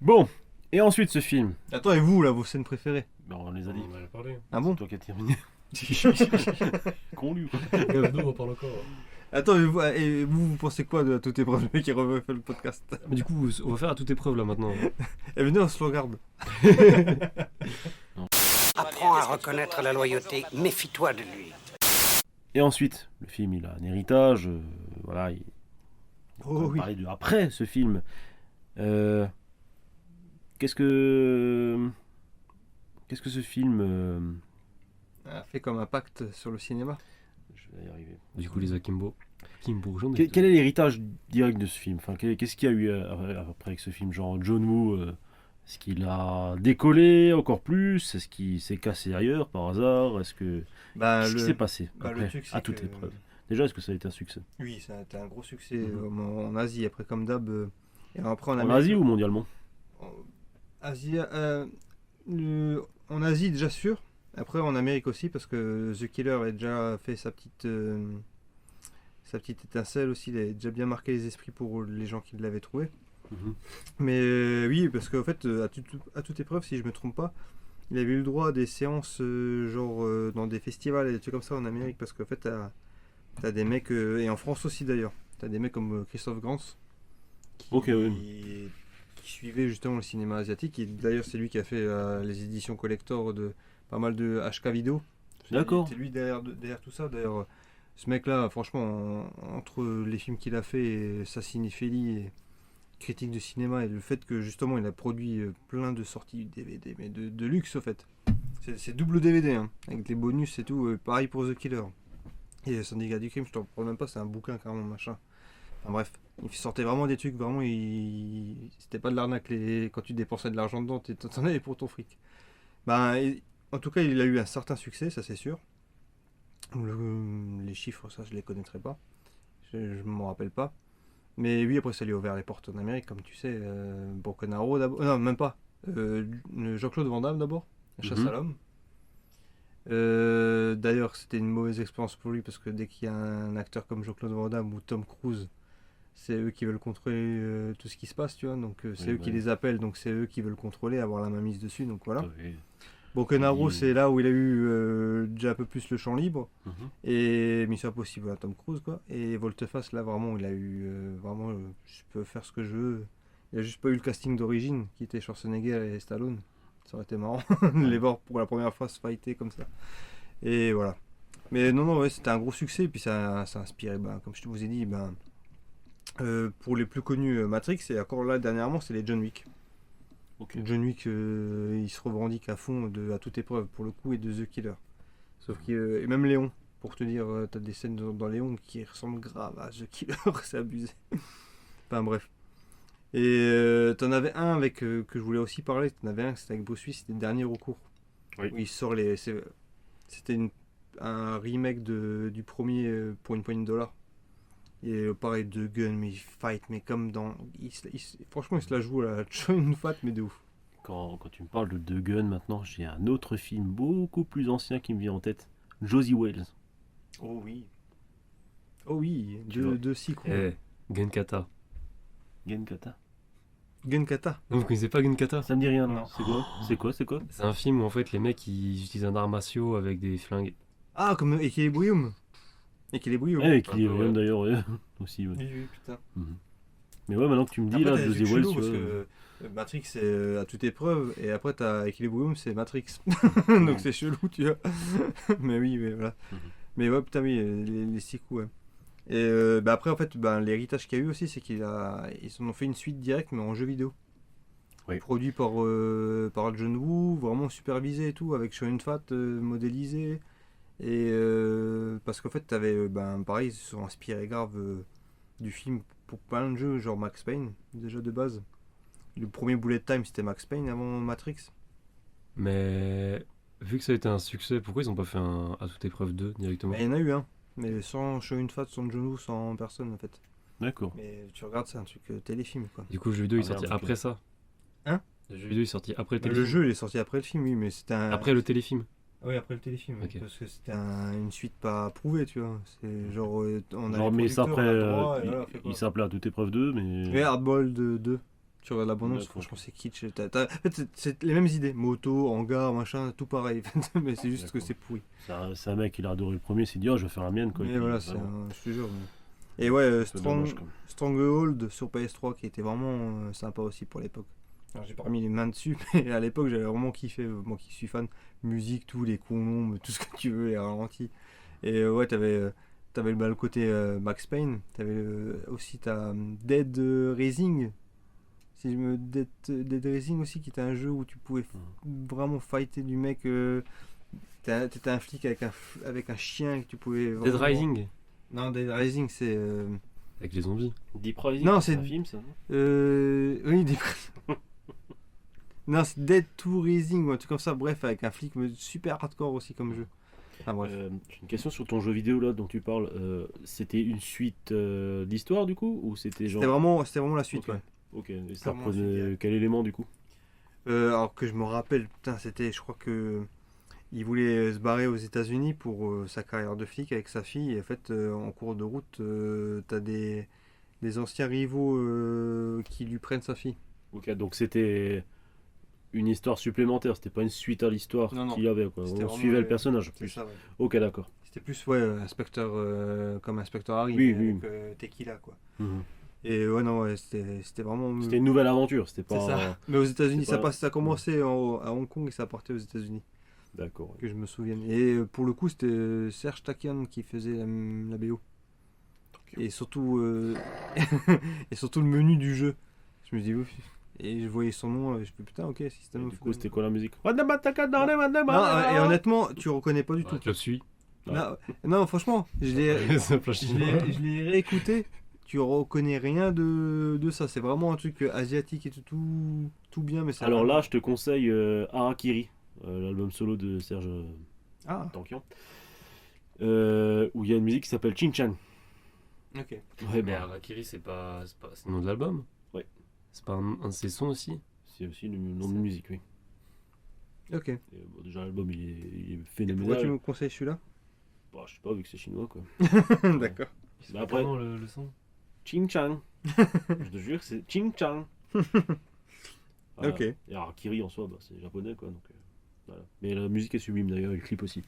Bon, et ensuite ce film. Attends, et vous, là, vos scènes préférées? Bon, on les a dit. On va en parler. Ah bon? C'est toi qui as terminé. Con lui quoi. Nous on en parle encore. Attends, et vous pensez quoi de toute épreuve, le mec qui refait le podcast? Mais du coup, on va faire à toute épreuve là maintenant. Et venez, on se le regarde. Apprends à reconnaître la loyauté, méfie-toi de lui. Et ensuite, le film, il a un héritage. Voilà, on va oui. parler de après ce film. Qu'est-ce que ce film A fait comme un pacte sur le cinéma. je vais y arriver. Du coup, les Akimbo. Kimbo jaune. Quel est l'héritage direct de ce film? Enfin, qu'est-ce qu'il y a eu après avec ce film? Genre John Woo, est-ce qu'il a décollé encore plus? Est-ce qu'il s'est cassé ailleurs par hasard? Qu'est-ce qui s'est passé après, le truc, c'est à toute que- épreuve? Déjà, est-ce que ça a été un succès? Oui, ça a été un gros succès en Asie, après comme d'hab. Et après en En Amérique. Asie ou mondialement? Asie, en Asie déjà sûr. Après en Amérique aussi parce que The Killer a déjà fait sa petite étincelle aussi. Il a déjà bien marqué les esprits pour les gens qui l'avaient trouvé. Mhm. Mais oui, parce qu'en fait à toute épreuve, si je me trompe pas, il avait eu le droit à des séances dans des festivals et des trucs comme ça en Amérique parce qu'en fait t'as des mecs et en France aussi d'ailleurs. T'as des mecs comme Christophe Gans qui, Ok, oui. qui suivait justement le cinéma asiatique. Et d'ailleurs, c'est lui qui a fait les éditions collector de pas mal de HK vidéo. D'accord. C'est lui derrière tout ça. D'ailleurs, ce mec-là, franchement, entre les films qu'il a fait et sa cinéphilie et critique de cinéma et le fait que justement il a produit plein de sorties DVD, mais de luxe au fait. C'est double DVD, hein, avec les bonus et tout. Pareil pour The Killer. Et Syndicat du crime, je t'en parle même pas, c'est un bouquin carrément machin. Enfin bref, il sortait vraiment des trucs, vraiment, c'était pas de l'arnaque. Quand tu dépensais de l'argent dedans, t'en avais pour ton fric. En tout cas, il a eu un certain succès, ça c'est sûr. Les chiffres, ça je les connaîtrais pas. Je m'en rappelle pas. Mais oui, après ça lui a ouvert les portes en Amérique, comme tu sais. Broken Arrow d'abord. Non, même pas. Jean-Claude Van Damme d'abord. La chasse à l'homme. D'ailleurs, c'était une mauvaise expérience pour lui parce que dès qu'il y a un acteur comme Jean-Claude Van Damme ou Tom Cruise, c'est eux qui veulent contrôler tout ce qui se passe, tu vois. Donc c'est eux qui les appellent, donc c'est eux qui veulent contrôler, avoir la main mise dessus. Donc voilà. Oui. Broken Arrow, c'est là où il a eu déjà un peu plus le champ libre. Et Mission Impossible à Tom Cruise, quoi. Et Volte-Face, là vraiment, il a eu je peux faire ce que je veux. Il a juste pas eu le casting d'origine qui était Schwarzenegger et Stallone. Ça aurait été marrant de les voir pour la première fois se fighter comme ça. Et voilà. Mais non, ouais, c'était un gros succès. Et puis ça a inspiré, comme je vous ai dit, pour les plus connus Matrix, et encore là dernièrement, c'est les John Wick. Ok. John Wick, il se revendique à fond à toute épreuve pour le coup et de The Killer. Sauf que, et même Léon, pour te dire, t'as des scènes dans Léon qui ressemblent grave à The Killer, c'est abusé. Enfin bref. Et t'en avais un avec que je voulais aussi parler, t'en avais un, c'était avec Bruce Willis, c'était le dernier recours. Oui. Où il sort c'était un remake du premier pour une poignée de dollars. Et pareil, de gun, mais il fight, mais comme dans. Franchement, il se la joue à la Chun Fat, mais de ouf. Quand tu me parles de The Gun maintenant, j'ai un autre film beaucoup plus ancien qui me vient en tête. Josie Wales. Oh oui. Oh oui, Tu vois. de Sikou. Genkata. Genkata. Genkata. Non, vous connaissez pas Genkata? Ça me dit rien, non. Non. C'est quoi C'est quoi C'est un film où en fait les mecs ils utilisent un art martiaux avec des flingues. Ah, comme Equilibrium. Equilibrium. Eh, qui est ouais. d'ailleurs aussi. Ouais. Oui, putain. Mais ouais, maintenant que tu me dis Après, là, t'as des Josie trucs Wales, chelous, tu parce vois. que Matrix c'est à toute épreuve, et après t'as Equilibrium, c'est Matrix. Donc c'est chelou, tu vois. Mais oui, mais voilà. Mais ouais, putain, oui, les 6 coups, ouais. Et après, en fait, l'héritage qu'il y a eu aussi, c'est ils en ont fait une suite directe, mais en jeu vidéo. Oui. Produit par John Woo, vraiment supervisé et tout, avec Shonen Fat modélisé. Et parce qu'en fait, t'avais, pareil, ils se sont inspirés grave du film pour plein de jeux, genre Max Payne, déjà de base. Le premier Bullet Time, c'était Max Payne avant Matrix. Mais vu que ça a été un succès, pourquoi ils ont pas fait un à toute épreuve 2 directement? Mais il y en a eu un, mais sans Shonen Fat, sans John Woo, sans personne en fait. D'accord. Mais tu regardes, c'est un truc téléfilm quoi. Du coup, le jeu vidéo il est Ah, merde, sorti ok. après ça. Hein? Le jeu vidéo est sorti après le Le téléfilm. jeu il est sorti après le film, oui, mais c'était un. Après le téléfilm. Oui, après le téléfilm, Ok. parce que c'était une suite pas approuvée, tu vois. C'est genre, on a Genre, les mais ça producteurs, après, on a le droit, et voilà, on fait quoi. il s'appelait à toute épreuve 2, mais. Mais Hardboiled 2, tu regardes l'abondance, D'accord. franchement c'est kitsch. En fait, c'est les mêmes idées, moto, hangar, machin, tout pareil. Mais c'est juste que D'accord. c'est pourri. C'est un mec, il a adoré le premier, il s'est dit, oh, je vais faire la mienne, quoi. Mais Et puis, voilà, c'est vraiment, je te jure. Et ouais, c'est dommage, quoi. Stronghold sur PS3 qui était vraiment sympa aussi pour l'époque. Alors, j'ai pas mis les mains dessus, mais à l'époque j'avais vraiment kiffé, moi qui suis fan, musique, tout, les colombes, tout ce que tu veux, les ralentis. Et ouais, t'avais le côté Max Payne, t'avais aussi Dead Rising, si je me Dead Rising aussi, qui était un jeu où tu pouvais vraiment fighter du mec, t'étais un flic avec un chien que tu pouvais Dead vraiment... Rising Non, Dead Rising c'est... avec les zombies. Deep Rising, Non, c'est c'est- un film, ça, non Oui, non, c'est Dead to Rising ou un truc comme ça, bref, avec un flic super hardcore aussi comme jeu. Ah bref. J'ai une question sur ton jeu vidéo là dont tu parles. C'était une suite d'histoire du coup ou c'était genre. C'était vraiment la suite, Ok. ouais. Ok. Et ça Vraiment reprenait super. quel élément du coup? Alors que je me rappelle, putain, je crois que il voulait se barrer aux États-Unis pour sa carrière de flic avec sa fille. Et en fait, en cours de route, t'as des anciens rivaux qui lui prennent sa fille. Ok, donc c'était une histoire supplémentaire. C'était pas une suite à l'histoire Non, non. qu'il y avait quoi. C'était On vraiment, suivait le personnage C'est plus. ça, ouais. Ok, d'accord. C'était plus, ouais, inspecteur, comme inspecteur Harry, Oui, mais oui. avec Tequila, quoi. Mhm. Et ouais, non, ouais, c'était vraiment. C'était une nouvelle aventure. C'était C'est pas. ça. Mais aux États-Unis, c'est pas- ça a commencé à Hong Kong et ça a parté aux États-Unis, D'accord. que je me souvienne. Et pour le coup, c'était Serge Tankian qui faisait la BO. Et surtout, et surtout le menu du jeu. Je me dis ouf. Et je voyais son nom, je me dis putain, ok, Et System du of coup, a c'était Down. quoi la musique? Non, et honnêtement, tu reconnais pas du tout. Je suis. Non, non, franchement, je l'ai Ça flash je l'ai réécouté. Tu reconnais rien de ça. C'est vraiment un truc asiatique et tout bien. Mais c'est Alors vraiment- là, je te conseille Harakiri, l'album solo de Serge Ah, Tankian, où il y a une musique qui s'appelle Ching Chang. ok. Ouais, Mais bah, Harakiri, c'est le nom de l'album. Ouais. C'est pas un de ses sons aussi. c'est aussi le nom de musique, oui. Ok. Et, bon, déjà, l'album, il est Et pourquoi phénoménal. tu me conseilles celui-là? Bah, je sais pas, vu que c'est chinois, quoi. D'accord. Bah, après, Comment le son Ching Chang. Je te jure, c'est Ching Chang. Voilà. Ok. Et Harakiri, en soi, bah, c'est japonais, quoi. Donc, voilà. Mais la musique est sublime, d'ailleurs, et le clip aussi.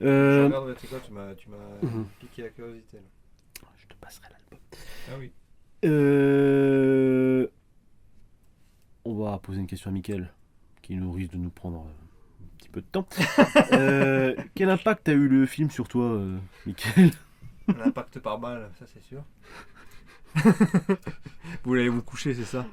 Je regarde, tu sais quoi, tu m'as Mhm. piqué la curiosité là. Je te passerai l'album. Ah oui. On va poser une question à Mickaël, qui nous risque de nous prendre un petit peu de temps. Quel impact a eu le film sur toi, Mickaël? L'impact par balle, ça c'est sûr. Vous allez vous coucher, c'est ça?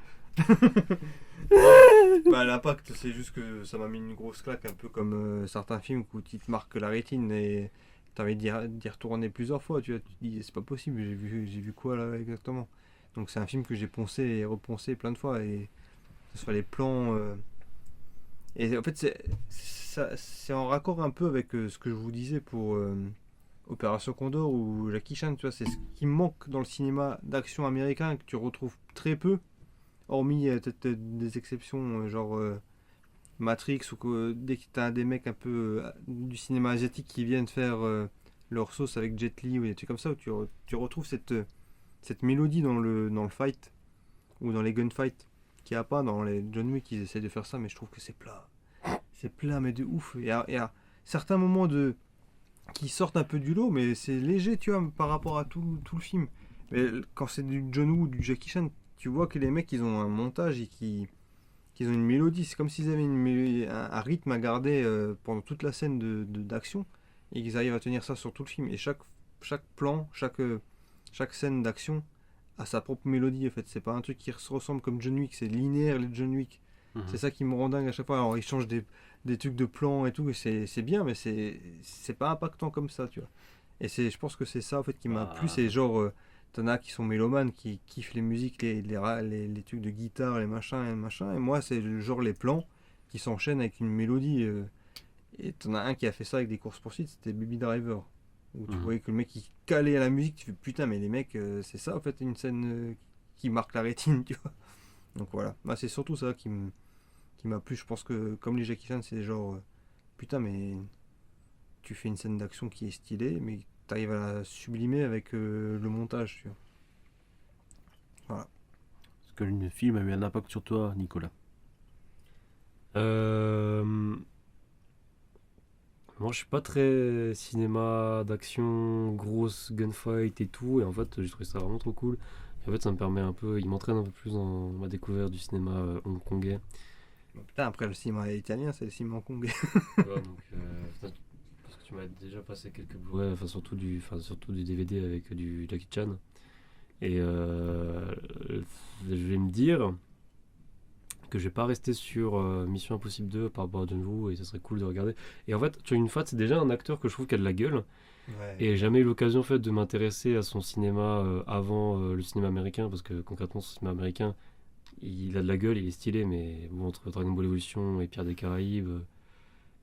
Bah, l'impact, c'est juste que ça m'a mis une grosse claque, un peu comme certains films où tu te marques la rétine et t'as envie d'y retourner plusieurs fois. Tu vois, tu te dis, c'est pas possible, j'ai vu quoi là exactement? Donc, c'est un film que j'ai poncé et repensé plein de fois, et que ce soit les plans. Et en fait, c'est en raccord un peu avec ce que je vous disais pour Opération Condor ou Jackie Chan. Tu vois, c'est ce qui manque dans le cinéma d'action américain, que tu retrouves très peu. Hormis peut-être des exceptions, genre Matrix, ou que dès que tu as des mecs un peu du cinéma asiatique qui viennent faire leur sauce avec Jet Li ou des trucs comme ça, où tu retrouves cette mélodie dans le fight ou dans les gunfights qu'il n'y a pas dans les John Wick. Ils essaient de faire ça, mais je trouve que c'est plat. C'est plat, mais de ouf. Il y a certains moments qui sortent un peu du lot, mais c'est léger, tu vois, par rapport à tout le film. Mais quand c'est du John Woo ou du Jackie Chan, tu vois que les mecs, ils ont un montage et qu'ils ont une mélodie. C'est comme s'ils avaient un rythme à garder pendant toute la scène d'action, et qu'ils arrivent à tenir ça sur tout le film. Et chaque plan, chaque scène d'action a sa propre mélodie, en fait. C'est pas un truc qui se ressemble comme John Wick, c'est linéaire, les John Wick. C'est ça qui me rend dingue à chaque fois. Alors, ils changent des trucs de plan et tout, et c'est bien, mais c'est pas impactant comme ça, tu vois. Et je pense que c'est ça, en fait, qui m'a plu. C'est genre... T'en as qui sont mélomanes, qui kiffent les musiques, les trucs de guitare, les machins. Et moi, c'est genre les plans qui s'enchaînent avec une mélodie. Et t'en as un qui a fait ça avec des courses-poursuites, c'était Baby Driver. Où tu voyais que le mec, il calait à la musique. Tu fais putain, mais les mecs, c'est ça, en fait, une scène qui marque la rétine, tu vois. Donc voilà. Bah, c'est surtout ça qui m'a plu. Je pense que, comme les Jackie Chan, c'est genre... putain, mais... tu fais une scène d'action qui est stylée, mais... t'arrives à la sublimer avec le montage, tu vois. Voilà. Est-ce que le film a eu un impact sur toi, Nicolas? Moi, je suis pas très cinéma d'action, grosse gunfight et tout. Et en fait, j'ai trouvé ça vraiment trop cool. En fait, ça me permet un peu, il m'entraîne un peu plus dans ma découverte du cinéma hongkongais. Putain, après le cinéma italien, c'est le cinéma hongkongais. Tu vois, donc, parce que tu m'as déjà passé quelques Blu-ray, surtout du DVD avec du Jackie Chan. Et je vais me dire que je vais pas rester sur Mission Impossible 2 par rapport à John Woo, et ça serait cool de regarder. Et en fait, Chow Yun-fat, c'est déjà un acteur que je trouve qui a de la gueule. Ouais. Et j'ai jamais eu l'occasion en fait, de m'intéresser à son cinéma avant le cinéma américain, parce que concrètement, son cinéma américain, il a de la gueule, il est stylé, mais bon, entre Dragon Ball Evolution et Pierre des Caraïbes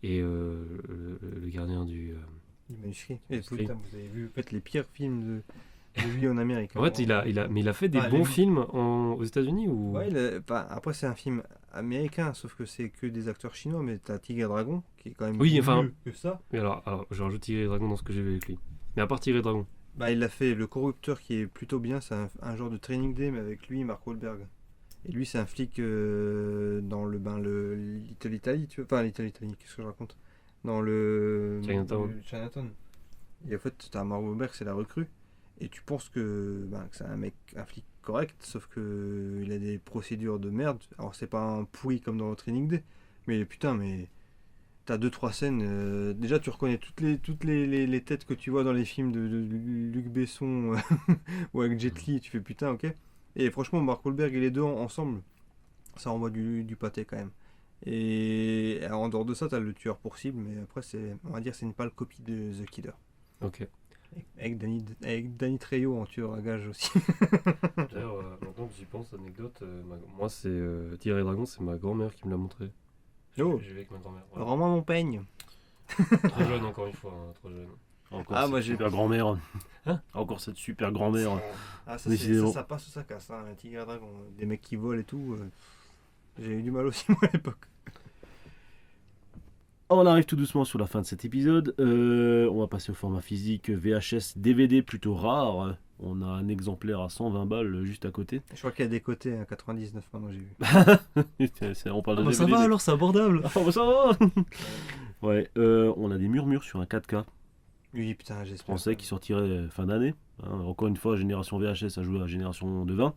et le gardien du... Du manuscrit. Et Manuscrit. putain, vous avez vu en fait, les pires films de lui en Amérique. En fait, il a fait des Ah, bons les- films aux États-Unis ou... Ouais, après, c'est un film américain, sauf que c'est que des acteurs chinois, mais t'as Tigre et Dragon, qui est quand même Oui, enfin- mieux que ça. Mais alors, je rajoute Tigre et Dragon dans ce que j'ai vu avec lui. Mais à part Tigre et Dragon. Bah, il a fait Le Corrupteur, qui est plutôt bien, c'est un genre de Training Day, mais avec lui, Mark Wahlberg. Et lui, c'est un flic dans le Little Italy, tu vois. Enfin, Little Italy, qu'est-ce que je raconte? Dans le Chinatown. Et en fait, t'as Mark Wahlberg, c'est la recrue. Et tu penses que c'est un flic correct, sauf que il a des procédures de merde. Alors, c'est pas un pourri comme dans Training Day, mais putain, mais t'as 2-3 scènes. Déjà, tu reconnais toutes les têtes que tu vois dans les films de Luc Besson ou avec Jet Li. Tu fais putain, ok. Et franchement, Mark Wahlberg et les deux ensemble, ça envoie du pâté quand même. Et en dehors de ça, t'as le tueur pour cible, mais après, on va dire, c'est une pâle copie de The Killer. Ok. Avec Danny Trejo en tueur à gage aussi. D'ailleurs, maintenant que j'y pense, anecdote, moi c'est Tigre et Dragon, c'est ma grand-mère qui me l'a montré. Oh. J'ai vu avec ma grand-mère. Ouais. Rends-moi mon peigne. Trop jeune encore une fois, hein, trop jeune. Encore Ah, cette moi, j'ai- super grand-mère. Hein Encore cette super grand-mère. Ah, Décidément. ça passe ou ça casse, hein, un Tigre et Dragon. Des mecs qui volent et tout. J'ai eu du mal aussi, moi, à l'époque. On arrive tout doucement sur la fin de cet épisode. On va passer au format physique VHS DVD plutôt rare. On a un exemplaire à 120 balles juste à côté. Je crois qu'il y a des côtés à 99 maintenant, j'ai vu. On parle de bah, ça DVD. va alors, c'est abordable. Ah, bah, ça va. Ouais, on a des murmures sur un 4K Oui, putain, j'espère. français qui sortirait fin d'année. Hein, encore une fois, Génération VHS a joué à Génération de 20.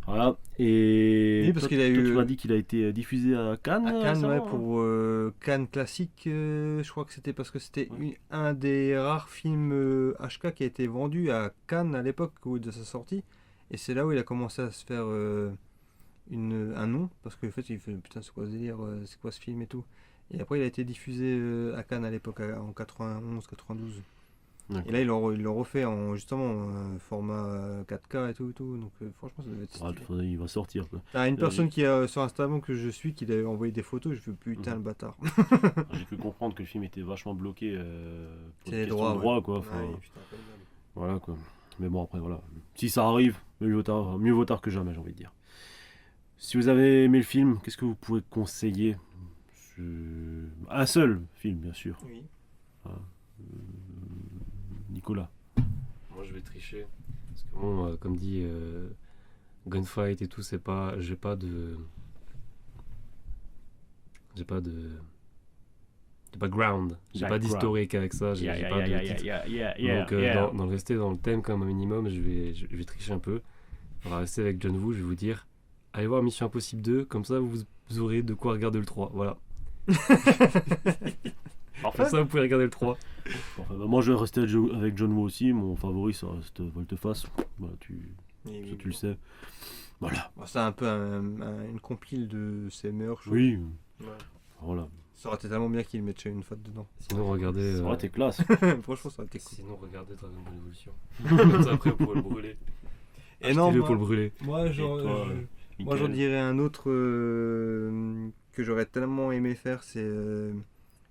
Voilà. Et Oui, parce toi, qu'il a toi, eu- tu m'as dit qu'il a été diffusé à Cannes. À Cannes, récemment, ouais, hein. pour Cannes classique, je crois que c'était parce que c'était un des rares films HK qui a été vendu à Cannes à l'époque de sa sortie. Et c'est là où il a commencé à se faire un nom, parce qu'en fait il fait putain, c'est quoi ce délire, c'est quoi ce film et tout. Et après il a été diffusé à Cannes à l'époque, en 91-92. D'accord. Et là ils l'ont refait en justement format 4K et tout. Donc franchement ça devait être Ah, stylé. il va sortir. Quoi. T'as une personne qui a sur Instagram que je suis qui avait envoyé des photos, je fais putain le bâtard. J'ai pu comprendre que le film était vachement bloqué pour C'est des les questions droits, de ouais. droit, quoi. Enfin, Ouais, putain, pas mal. voilà quoi. Mais bon, après, voilà. Si ça arrive, mieux vaut tard que jamais, j'ai envie de dire. Si vous avez aimé le film, qu'est-ce que vous pouvez conseiller? Un seul film, bien sûr. Oui. Nicolas. Moi je vais tricher. Parce que bon, comme dit Gunfight et tout, c'est pas. J'ai pas de background. J'ai pas Background. d'historique avec ça. J'ai pas de titre. Donc dans le rester dans le thème comme un minimum, je vais tricher un peu. On va rester avec John Woo, je vais vous dire allez voir Mission Impossible 2, comme ça vous aurez de quoi regarder le 3. Voilà. Comme ça vous pouvez regarder le 3. Enfin, bah, moi, je vais rester avec John Woo aussi. Mon favori, ça reste Volte-Face. Voilà, ça, tu le sais. Voilà. Bon, c'est un peu une compile de ses meilleurs choses. Oui. Ouais. Voilà. Ça aurait été tellement bien qu'il mette une faute dedans. Sinon regardez. Ça aurait été classe. Franchement, ça aurait été cool. Sinon regardez Dragon Ball Evolution. Comme ça après vous pourrez le brûler. Et non, Achetez-le pour le brûler. moi, j'en dirais un autre que j'aurais tellement aimé faire, c'est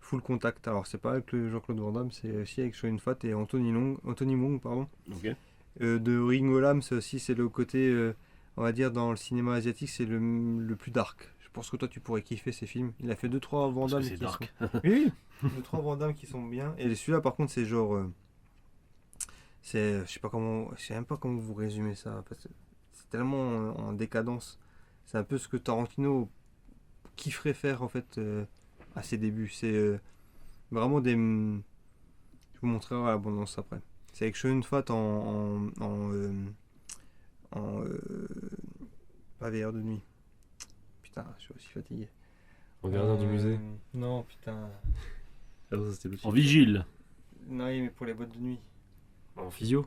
Full Contact. Alors, c'est pas avec Jean-Claude Van Damme, c'est aussi avec Chow Yun-fat et Anthony Wong, pardon. Ok. De Ringo Lam, c'est le côté, on va dire, dans le cinéma asiatique, c'est le plus dark. Je pense que toi, tu pourrais kiffer ces films. Il a fait 2-3 Van Parce que Damme c'est qui dark. sont... Oui, 2-3 Van Damme qui sont bien. Et celui-là, par contre, c'est genre... je sais même pas comment vous résumer ça. Parce que c'est tellement en décadence. C'est un peu ce que Tarantino kifferait faire, en fait, à ses débuts. C'est vraiment des... Je vous montrerai à l'abondance après. C'est avec Chow Yun-fat en pas veilleur de nuit. Putain, je suis aussi fatigué. En gardien du musée. Non, putain. Ah non, ça, c'était l'autre En film. vigile. Non, oui, mais pour les boîtes de nuit. En physio.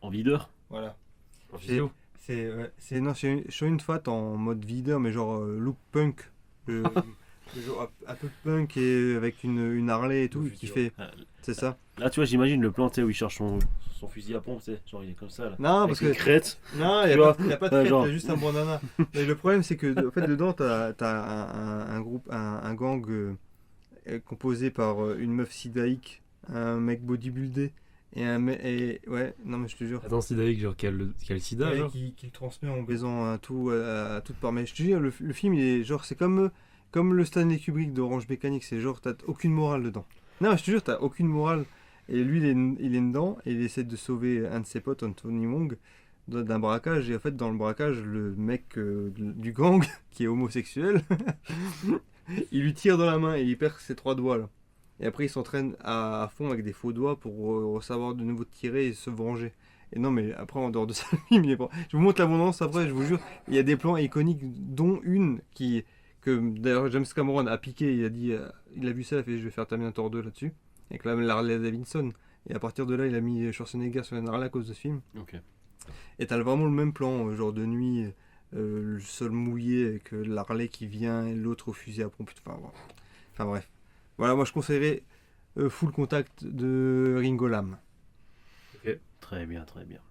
En videur. Voilà. En physio. C'est sur une fat en mode videur, mais genre look punk. Le genre un peu punk et avec une Harley et tout, qui fait. C'est ça. Là, tu vois, j'imagine le plan, tu sais, où il cherche son fusil à pompe, tu sais. Genre, il est comme ça, là. Non, Avec parce une que. crête. Non, il Tu n'y a, vois pas de crête, genre. il y a juste un bandana. Mais le problème, c'est que en fait, dedans, t'as un groupe, un gang composé par une meuf sidaïque, un mec bodybuildé et un mec. Ouais, non, mais je te jure. Attends, Sidaïque, genre, qui a le sida, Ouais, genre. qui le transmet en baisant à toute part. Mais je te jure, le film, il est genre, c'est comme le Stanley Kubrick d'Orange Mécanique, c'est genre, t'as aucune morale dedans. Non, je te jure, t'as aucune morale. Et lui, il est dedans et il essaie de sauver un de ses potes, Anthony Wong, d'un braquage. Et en fait, dans le braquage, le mec du gang, qui est homosexuel, il lui tire dans la main et il perd ses 3 doigts là. Et après, il s'entraîne à fond avec des faux doigts pour savoir de nouveau tirer et se venger. Et non, mais après, en dehors de ça, le film, il est pas. Je vous montre l'abondance après, je vous jure. Il y a des plans iconiques, dont une que d'ailleurs James Cameron a piqué. Il a dit, il a vu ça, il a fait je vais faire Terminator 2 là-dessus. Avec la Harley Davidson. Et à partir de là, il a mis Schwarzenegger sur une Harley à cause de ce film. Ok. Et t'as vraiment le même plan, genre de nuit, le sol mouillé avec l'Harley qui vient et l'autre au fusil à pompe. Enfin bref. Voilà, moi je conseillerais Full Contact de Ringo Lam. Très bien, très bien.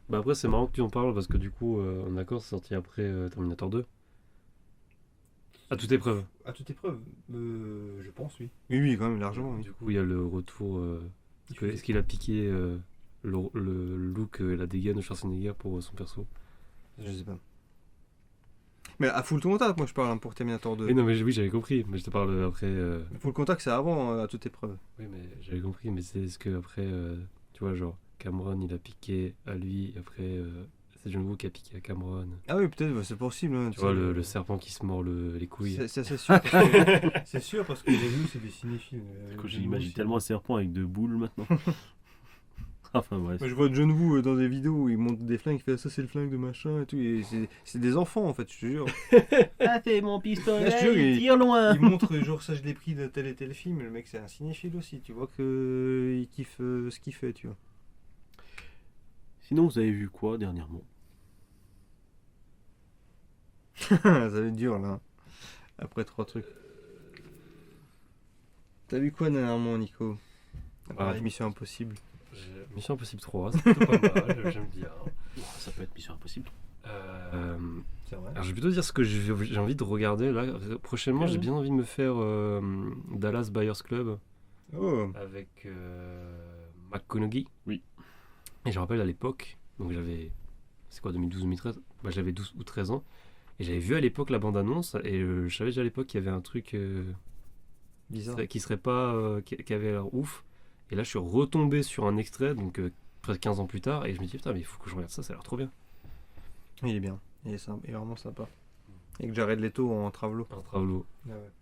Bah après, c'est marrant que tu en parles parce que du coup, en accord, c'est sorti après Terminator 2. À toute épreuve. À toute épreuve, je pense, oui. Oui, quand même, largement, oui. Du coup, il y a le retour. Est-ce qu'il a piqué le look et la dégaine de Schwarzenegger pour son perso? Je sais pas. Mais à Full Contact, moi je parle pour Terminator 2. Oui, non, mais oui, j'avais compris. Mais je te parle après. Full Contact, c'est avant, à toute épreuve. Oui, mais j'avais compris. Mais c'est ce que après, tu vois, genre Cameron, il a piqué à lui. Et après, c'est John Woo qui a piqué à Cameron. Ah oui, peut-être, bah, c'est possible. Hein, Tu vois, le serpent qui se mord les couilles. C'est sûr. Parce que, c'est sûr, parce que les nous, c'est des cinéphiles. Du coup, j'imagine tellement un serpent avec 2 boules maintenant. Enfin, bref. Moi, je vois John Woo dans des vidéos où il monte des flingues, il fait ça, c'est le flingue de machin et tout. Et c'est des enfants en fait, je te jure. Ah, c'est mon pistolet, Là, je te jure, il tire loin. Il montre genre ça, je l'ai pris de tel et tel film. Le mec, c'est un cinéphile aussi. Tu vois que il kiffe ce qu'il fait, tu vois. Sinon, vous avez vu quoi dernièrement? Ça va être dur là. Après 3 trucs. T'as vu quoi dernièrement, Nico? Mission Impossible. Mission Impossible 3, c'est plutôt pas mal, j'aime bien. Ça peut être Mission Impossible. C'est vrai. Alors je vais plutôt dire ce que j'ai envie de regarder là. Prochainement, j'ai bien envie de me faire Dallas Buyers Club Oh. avec McConaughey. Oui. Et je me rappelle à l'époque, donc j'avais, c'est quoi, 2012-2013 bah, j'avais 12 ou 13 ans. Et j'avais vu à l'époque la bande-annonce et je savais déjà à l'époque qu'il y avait un truc Bizarre. qui serait pas, qui avait l'air ouf. Et là, je suis retombé sur un extrait, donc presque 15 ans plus tard, et je me dis, putain, mais il faut que je regarde ça, ça a l'air trop bien. Il est bien. Il est sympa. Il est vraiment sympa. Avec Jared Leto en Travelo. Un Travelo. Ah ouais.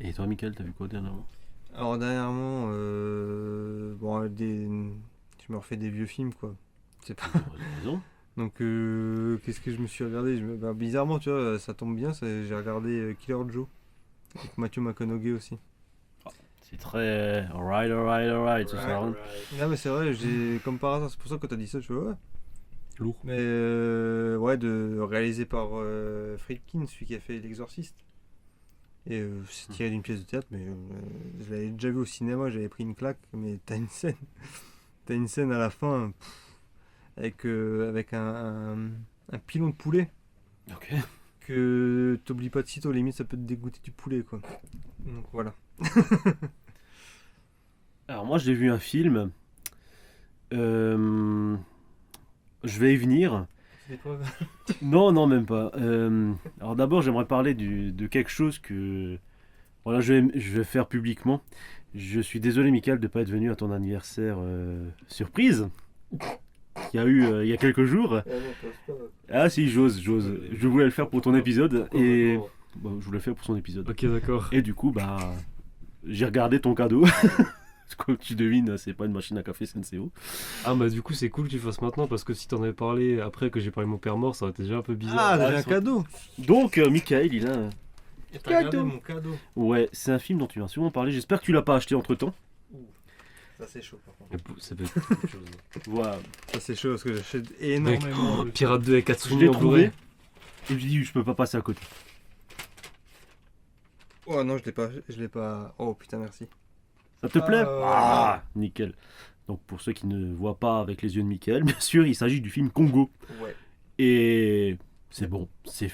Et toi, Michael, t'as vu quoi dernièrement? Alors dernièrement, bon, je me refais des vieux films quoi. C'est pas. T'as raison. Donc qu'est-ce que je me suis regardé? Bah, bizarrement, tu vois, ça tombe bien. J'ai regardé Killer Joe avec Matthew McConaughey aussi. C'est très alright, tout ça. Non mais c'est vrai, comme par hasard, c'est pour ça que t'as dit ça, je fais ouais. Lourd. Mais ouais, réalisé par Friedkin, celui qui a fait L'Exorciste. Et c'est tiré d'une pièce de théâtre, mais je l'avais déjà vu au cinéma, j'avais pris une claque, mais t'as une scène à la fin avec un pilon de poulet Ok. que t'oublies pas de sitôt, limite ça peut te dégoûter du poulet quoi. Donc voilà. Alors moi j'ai vu un film. Je vais y venir. C'est quoi? Non, même pas. Alors d'abord j'aimerais parler de quelque chose que... Voilà, je vais faire publiquement. Je suis désolé Michael de ne pas être venu à ton anniversaire surprise. Qu'il y a eu il y a quelques jours. Ah si, j'ose. Je voulais le faire pour ton épisode. Et... Bon, je voulais le faire pour son épisode. Ok, d'accord. Et du coup, bah... J'ai regardé ton cadeau. Comme tu devines, c'est pas une machine à café Senseo. Ah bah du coup c'est cool que tu le fasses maintenant parce que si t'en avais parlé après que j'ai parlé de mon père mort, ça aurait été déjà un peu bizarre. Ah, j'ai un cadeau. Donc, Michael, il a un... Et t'as regardé mon cadeau. Ouais, c'est un film dont tu m'as souvent parlé. J'espère que tu l'as pas acheté entre-temps. Ça c'est chaud par contre. Mais ça peut être quelque chose. Voilà. Ça c'est chaud parce que j'achète énormément. de- Pirate 2 et Je 4 l'ai en trouvé. Blu-ray. Et je me dis, je peux pas passer à côté. Oh non, je l'ai pas. Oh putain, merci. Ça te plaît? ouais. Ah, nickel. Donc, pour ceux qui ne voient pas avec les yeux de Michael, bien sûr, il s'agit du film Congo. Ouais. Et c'est bon, c'est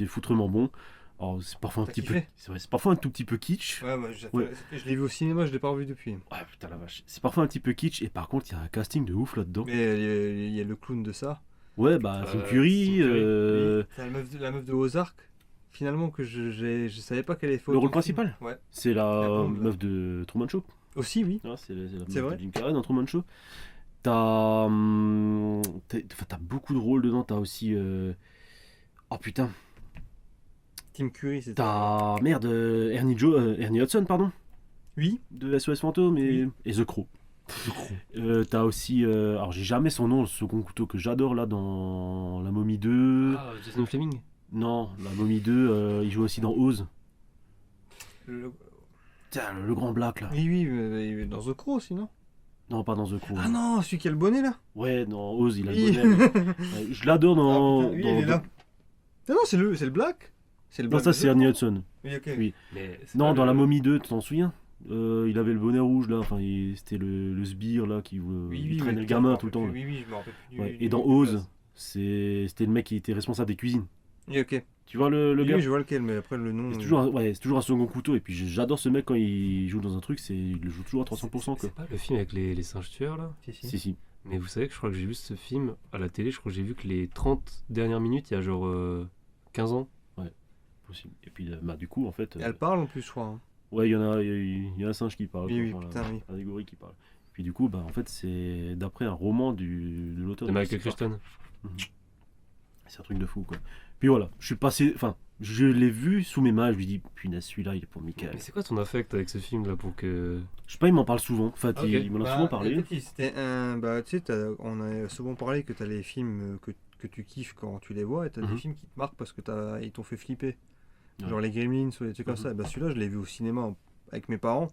foutrement bon. Alors, c'est parfois un T'as petit kiffé peu, c'est vrai, c'est parfois un tout petit peu kitsch. Ouais, Ouais. je l'ai vu au cinéma, je l'ai pas revu depuis. Ouais, putain la vache. C'est parfois un petit peu kitsch et par contre, il y a un casting de ouf là-dedans. Mais il y a le clown de ça. Ouais, bah, Tim Curry, Tim Curry, Oui. C'est la meuf de Ozark. Finalement, que je savais pas qu'elle avait fait. le rôle autant de films. principal. Ouais. C'est la La blonde, là. meuf de Truman Show. Aussi, oui. Ouais, c'est la C'est meuf vrai de Jim Carrey dans Truman Show. T'as beaucoup de rôles dedans. T'as aussi. Oh putain. Tim Curry, c'est T'as. Merde, Ernie Hudson, pardon. Oui. De SOS Fantôme et The Crow. T'as aussi. Alors, j'ai jamais son nom, le second couteau que j'adore là dans La Momie 2. Ah, Jason Fleming. Non, La Momie 2, il joue aussi dans Oz. Le- Putain, le grand black là. Oui, oui, mais dans The Crow aussi, non? Non, pas dans The Crow. Ah non, celui qui a le bonnet là. Ouais, dans Oz, il a Oui. le bonnet. Ouais, je l'adore dans. Ah, putain, oui, dans- il est là. Non, c'est le black. C'est le Non, black. ça de c'est The Ernie Crow. Hudson. Oui, ok. Oui. Mais c'est Non, pas dans le- La Momie 2, tu t'en souviens Il avait le bonnet rouge là, enfin c'était le sbire là qui il traînait le gamin tout le temps. Là. Oui, oui, je me rappelle plus. Ouais, du- et dans du Oz, blaze. c'était le mec qui était responsable des cuisines. Oui, ok. Tu vois le Oui, gars oui, je vois lequel, mais après le nom. C'est toujours un second couteau. Et puis j'adore ce mec quand il joue dans un truc, il le joue toujours à 300%. Quoi. C'est pas le film avec les singes tueurs là? Si, si. Mais vous savez que je crois que j'ai vu ce film à la télé, je crois que j'ai vu que les 30 dernières minutes, il y a genre 15 ans. Possible. Et puis bah, du coup, en fait. Elle parle en plus, je crois. Hein. Ouais, il y a un singe qui parle. Oui, quoi, oui, enfin, putain, oui. Un gorille qui parle. Puis du coup, bah, en fait, c'est d'après un roman de l'auteur De Michael Lucifer. Crichton. C'est un truc de fou, quoi. Puis voilà, je suis passé. Enfin, je l'ai vu sous mes mains, je lui dis, punaise, celui-là, il est pour Michael. Mais c'est quoi ton affect avec ce film là pour que. Je sais pas, il m'en parle souvent. En fait, Ok. il m'en a souvent parlé. en fait, c'était un. Bah, tu sais, on a souvent parlé que t'as les films que tu kiffes quand tu les vois, et t'as des Mhm. films qui te marquent parce que ils t'ont fait flipper. Ouais. Genre les Gremlins ou des trucs comme Mhm. ça. Et bah, celui-là, je l'ai vu au cinéma avec mes parents.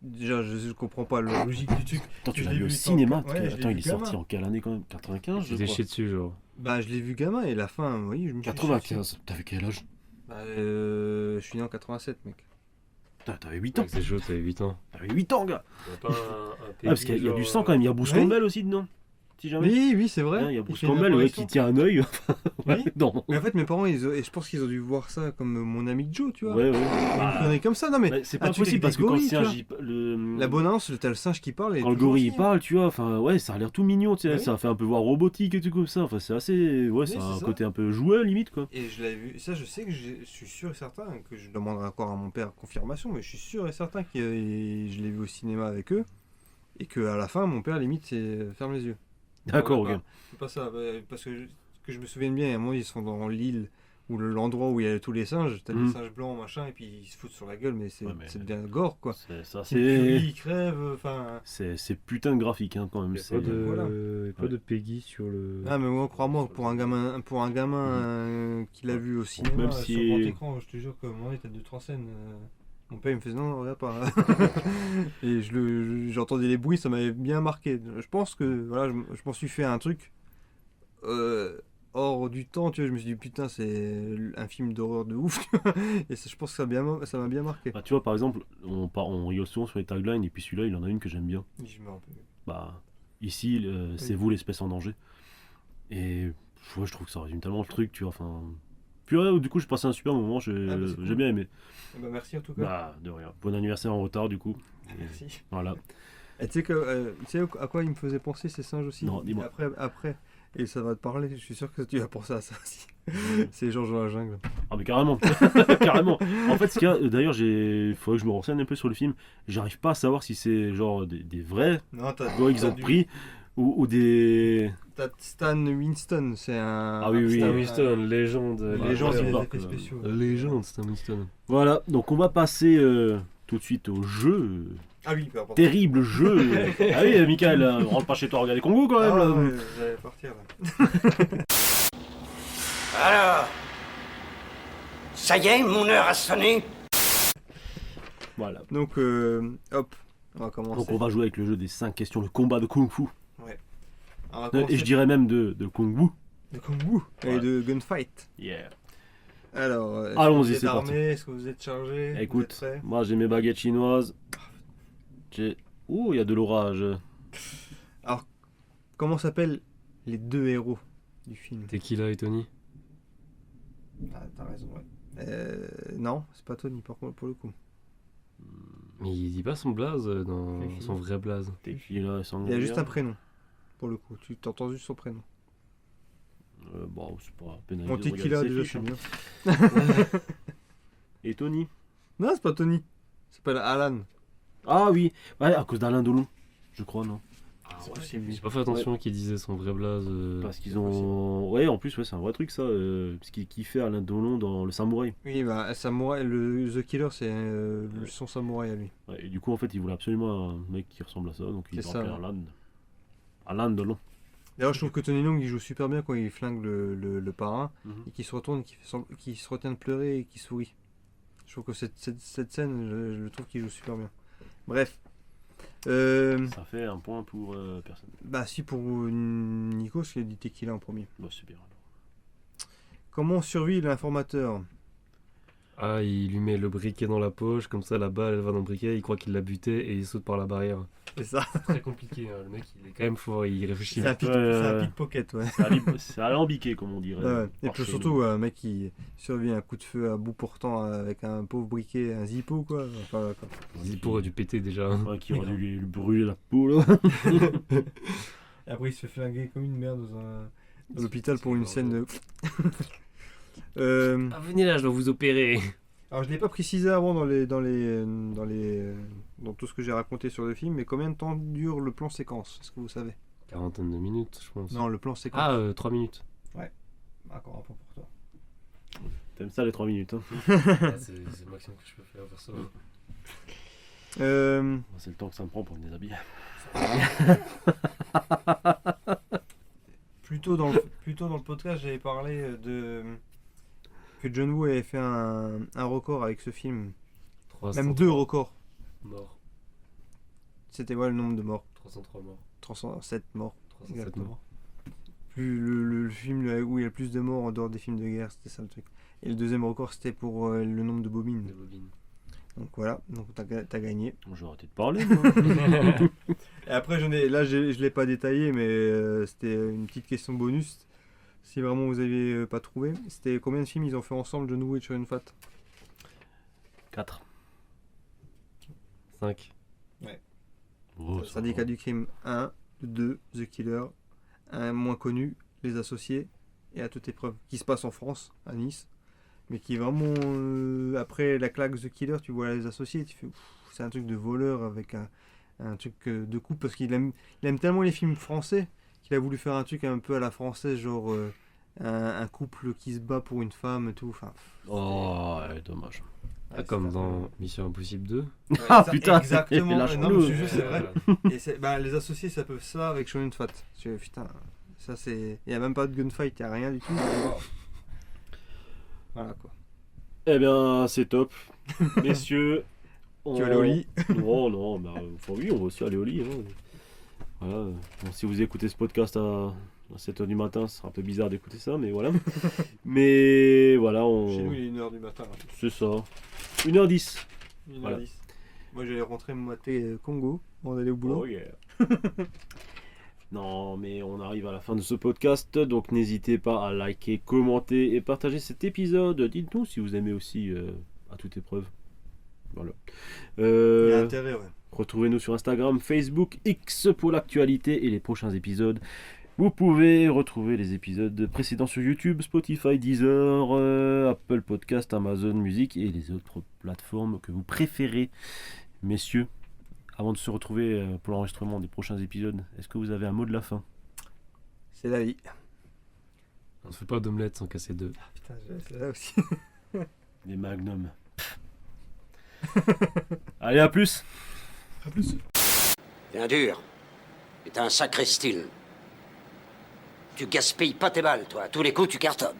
Déjà, je comprends pas la logique du truc. Attends, tu je l'as l'ai vu au vu cinéma tant- ouais, je l'ai Attends, vu il est sorti gamin. en quelle année quand même 95, Tu je t'es crois. chié dessus genre. Bah, je l'ai vu gamin et la fin, oui, je me suis chié dessus. 95, t'avais quel âge? Bah, je suis né en 87, mec. Putain, t'avais 8 ans. C'est chaud, t'avais 8 ans. T'avais 8 ans, gars. Il y a pas un Ah, parce qu'il y a du sang quand même. Il y a Bruce Ouais. Campbell aussi dedans. Si jamais. Oui, oui, c'est vrai. Hein, il y a Bruce fait une Campbell ouais, apparition. qui tient un œil. Oui. Non. Mais en fait, mes parents, et je pense qu'ils ont dû voir ça comme mon ami Joe, tu vois. Ouais, ouais. Ils me prenaient comme ça, non mais. Ouais, c'est un pas truc possible avec parce des que quand le gorilles, tu singe, vois. La bonance, t'as le singe qui parle. Et quand le toujours gorille il aussi, hein. parle, tu vois, enfin ouais, ça a l'air tout mignon, tu sais, Oui. ça fait un peu voir robotique et tout comme ça. Enfin, c'est assez, ouais, Oui, c'est un c'est ça. côté un peu jouet limite quoi. Et je l'avais vu, ça je sais que je suis sûr et certain que je demanderai encore à mon père confirmation, mais je suis sûr et certain que je l'ai vu au cinéma avec eux et qu'à la fin mon père limite c'est ferme les yeux. D'accord, Ouais, ok. C'est pas ça, parce que je me souviens bien, à un moment ils sont dans l'île ou l'endroit où il y a tous les singes, t'as Mhm. des singes blancs machin et puis ils se foutent sur la gueule, mais c'est Ouais, mais- c'est bien gore quoi. Ça C'est cuit, c'est, ils crèvent, enfin. c'est putain de graphique hein, quand même. Il n'y a C'est pas de, voilà. il y a pas de Peggy sur le. Ah mais moi crois-moi pour un gamin qui l'a vu au cinéma Même si- sur grand écran, je te jure que mon t'as 2-3 scènes. Mon père il me faisait non regarde pas. Et j'entendais les bruits, ça m'avait bien marqué. Je pense que voilà, je m'en suis fait un truc hors du temps, tu vois, je me suis dit putain c'est un film d'horreur de ouf. Et je pense que ça m'a bien marqué. Bah, tu vois, par exemple, on rigole souvent sur les taglines, et puis celui-là, il en a une que j'aime bien. Je me rappelle. Bah, ici, c'est Oui. vous l'espèce en danger. Et ouais, je trouve que ça résume tellement le truc, tu vois. Enfin, puis ouais, du coup, je passais un super moment, Ah, bah, c'est cool. j'ai bien aimé. Bah, merci en tout cas. Bah, de rien. Bon anniversaire en retard, du coup. Et Merci. voilà. Et tu sais à quoi il me faisait penser ces singes aussi? Non, dis-moi. Après, et ça va te parler, je suis sûr que tu vas penser à ça aussi. C'est Georges dans la jungle. Ah, mais carrément. Carrément. En fait, ce qu'il y a, d'ailleurs, il faudrait que je me renseigne un peu sur le film. J'arrive pas à savoir si c'est genre des vrais Non, gorilles qu'ils ont pris ou des. T'as Stan Winston, c'est un. Ah oui, oui. Stan Winston, légende. Légende Ouais, des ouais. effets spéciaux. Légende, Stan Winston. Voilà, donc on va passer tout de suite au jeu. Ah oui, pardon. Terrible jeu. Ah oui, Michael, rentre pas chez toi regarder Congo quand même. Ah, là. ouais, j'allais partir là. Alors, ça y est, mon heure a sonné. Voilà. Donc, hop, on va commencer. Donc on va jouer avec le jeu des 5 questions, le combat de Kung Fu. On va commencer Et je dirais même de Kung Fu. de Kung Fu et de Gunfight. Yeah. Alors, Allons-y, est-ce que c'est vous êtes parti. armés? Est-ce que vous êtes chargés? Vous êtes Écoute, prêts? moi j'ai mes baguettes chinoises. Ouh, il y a de l'orage. Comment s'appellent les deux héros du film? Tequila et Tony. Ah, t'as raison, ouais. Non, c'est pas Tony pour le coup. Mais il dit pas son blaze dans Fifi. son vrai blaze. Tequila, sans Il y a juste un prénom, pour le coup. Tu t'entends juste son prénom. Bon, c'est pas pénalisé. Mon de Tequila, regarder ses déjà, fiches, c'est hein. bien. Et Tony? Non, c'est pas Tony. Il s'appelle Alan. Ah oui, ouais, à cause d'Alain Delon, je crois, non? C'est possible. J'ai pas fait attention qu'il disait son vrai blaze. Parce qu'ils c'est ont. Ouais, en plus, ouais, c'est un vrai truc ça. Parce qu'il fait Alain Delon dans Le Samouraï. Oui, bah, Samouraï, The Killer, c'est son samouraï à lui. Ouais, et du coup, en fait, il voulait absolument un mec qui ressemble à ça, donc il C'est a ça, appelé ouais. Alain. Alain Delon. D'ailleurs, je trouve que Tony Long, il joue super bien quand il flingue le parrain Mhm. et qu'il se retourne, qu'il se retient de pleurer et qu'il sourit. Je trouve que cette scène, je trouve qu'il joue super bien. Bref. Ça fait un point pour personne. Bah si, pour Nikos, il a dit Tequila en premier. Bah, c'est bien alors. Comment survit l'informateur? Ah, il lui met le briquet dans la poche, comme ça la balle elle va dans le briquet, il croit qu'il l'a buté et il saute par la barrière. C'est ça. Très compliqué, hein. Le mec il est quand même fort, il réfléchit. C'est un pickpocket, ouais. C'est alambiqué, comme on dirait. Ouais. Et par puis chez surtout, nous. un mec qui survit un coup de feu à bout portant avec un pauvre briquet, un zippo, quoi. Enfin, voilà, quoi. Zippo aurait dû péter déjà. Ouais, qui aurait dû lui brûler la peau, là. Et après, il se fait flinguer comme une merde dans l'hôpital pour une scène de... Ah, venez là, je dois vous opérer. Alors, je l'ai pas précisé avant dans tout ce que j'ai raconté sur le film, mais combien de temps dure le plan séquence? Est-ce que vous savez? Quarantaine de minutes, je pense. Non, le plan séquence. Ah, 3 minutes. Encore un point pour toi. T'aimes ça les 3 minutes, hein? Ah, c'est le maximum que je peux faire perso. C'est le temps que ça me prend pour me déshabiller. Plutôt dans le podcast, j'avais parlé que John Woo avait fait un record avec ce film. 303 Même 2 records. morts. C'était le nombre de morts. 303 morts. 307 morts. 307 Exactement. morts. Plus le film où il y a le plus de morts en dehors des films de guerre, c'était ça le truc. Et le deuxième record, c'était pour le nombre de bobines. De bobines. Donc voilà, donc t'as gagné. J'ai arrêté de parler, moi. Et après, je l'ai pas détaillé, mais c'était une petite question bonus. Si vraiment vous aviez pas trouvé, c'était combien de films ils ont fait ensemble, John Woo et Chow Yun-fat? 4. 5. Oh, Syndicat du crime 1, 2, The Killer, un moins connu, Les Associés, et À toute épreuve, qui se passe en France, à Nice, mais qui est vraiment, après la claque The Killer, tu vois Les Associés, tu fais, c'est un truc de voleur avec un truc de couple, parce qu'il aime tellement les films français, qu'il a voulu faire un truc un peu à la française, genre un couple qui se bat pour une femme et tout, enfin... Oh, ouais, dommage. Ah, comme dans Mission Impossible 2. Ah, putain, exactement. lâche-nous. Non, mais je te jure, c'est vrai. Et les associés, ça peut ça avec Chow Yun-fat. Putain, ça c'est. Il n'y a même pas de gunfight, il n'y a rien du tout. Voilà quoi. Eh bien, c'est top. Messieurs. Tu vas aller au lit? Non, bah, enfin, oui, on va aussi aller au lit. Hein. Voilà. Bon, si vous écoutez ce podcast à 7h du matin, ce sera un peu bizarre d'écouter ça, mais voilà. Mais voilà, Chez nous, il est 1h du matin. c'est ça. 1h10. 1h10. Voilà. Moi, j'allais rentrer me mater Congo avant d'aller au boulot. Oh yeah. Non, mais on arrive à la fin de ce podcast, donc n'hésitez pas à liker, commenter et partager cet épisode. Dites-nous si vous aimez aussi à toute épreuve. Voilà. Il y a intérêt, ouais. Retrouvez-nous sur Instagram, Facebook, X pour l'actualité et les prochains épisodes. Vous pouvez retrouver les épisodes précédents sur YouTube, Spotify, Deezer, Apple Podcast, Amazon Music et les autres plateformes que vous préférez. Messieurs, avant de se retrouver pour l'enregistrement des prochains épisodes, est-ce que vous avez un mot de la fin? C'est la vie. On ne fait pas d'omelette sans casser deux. Putain, c'est là aussi. Des magnums. Allez, à plus. Bien dur. Et t'as un sacré style. Tu gaspilles pas tes balles, toi. À tous les coups, tu cartonnes.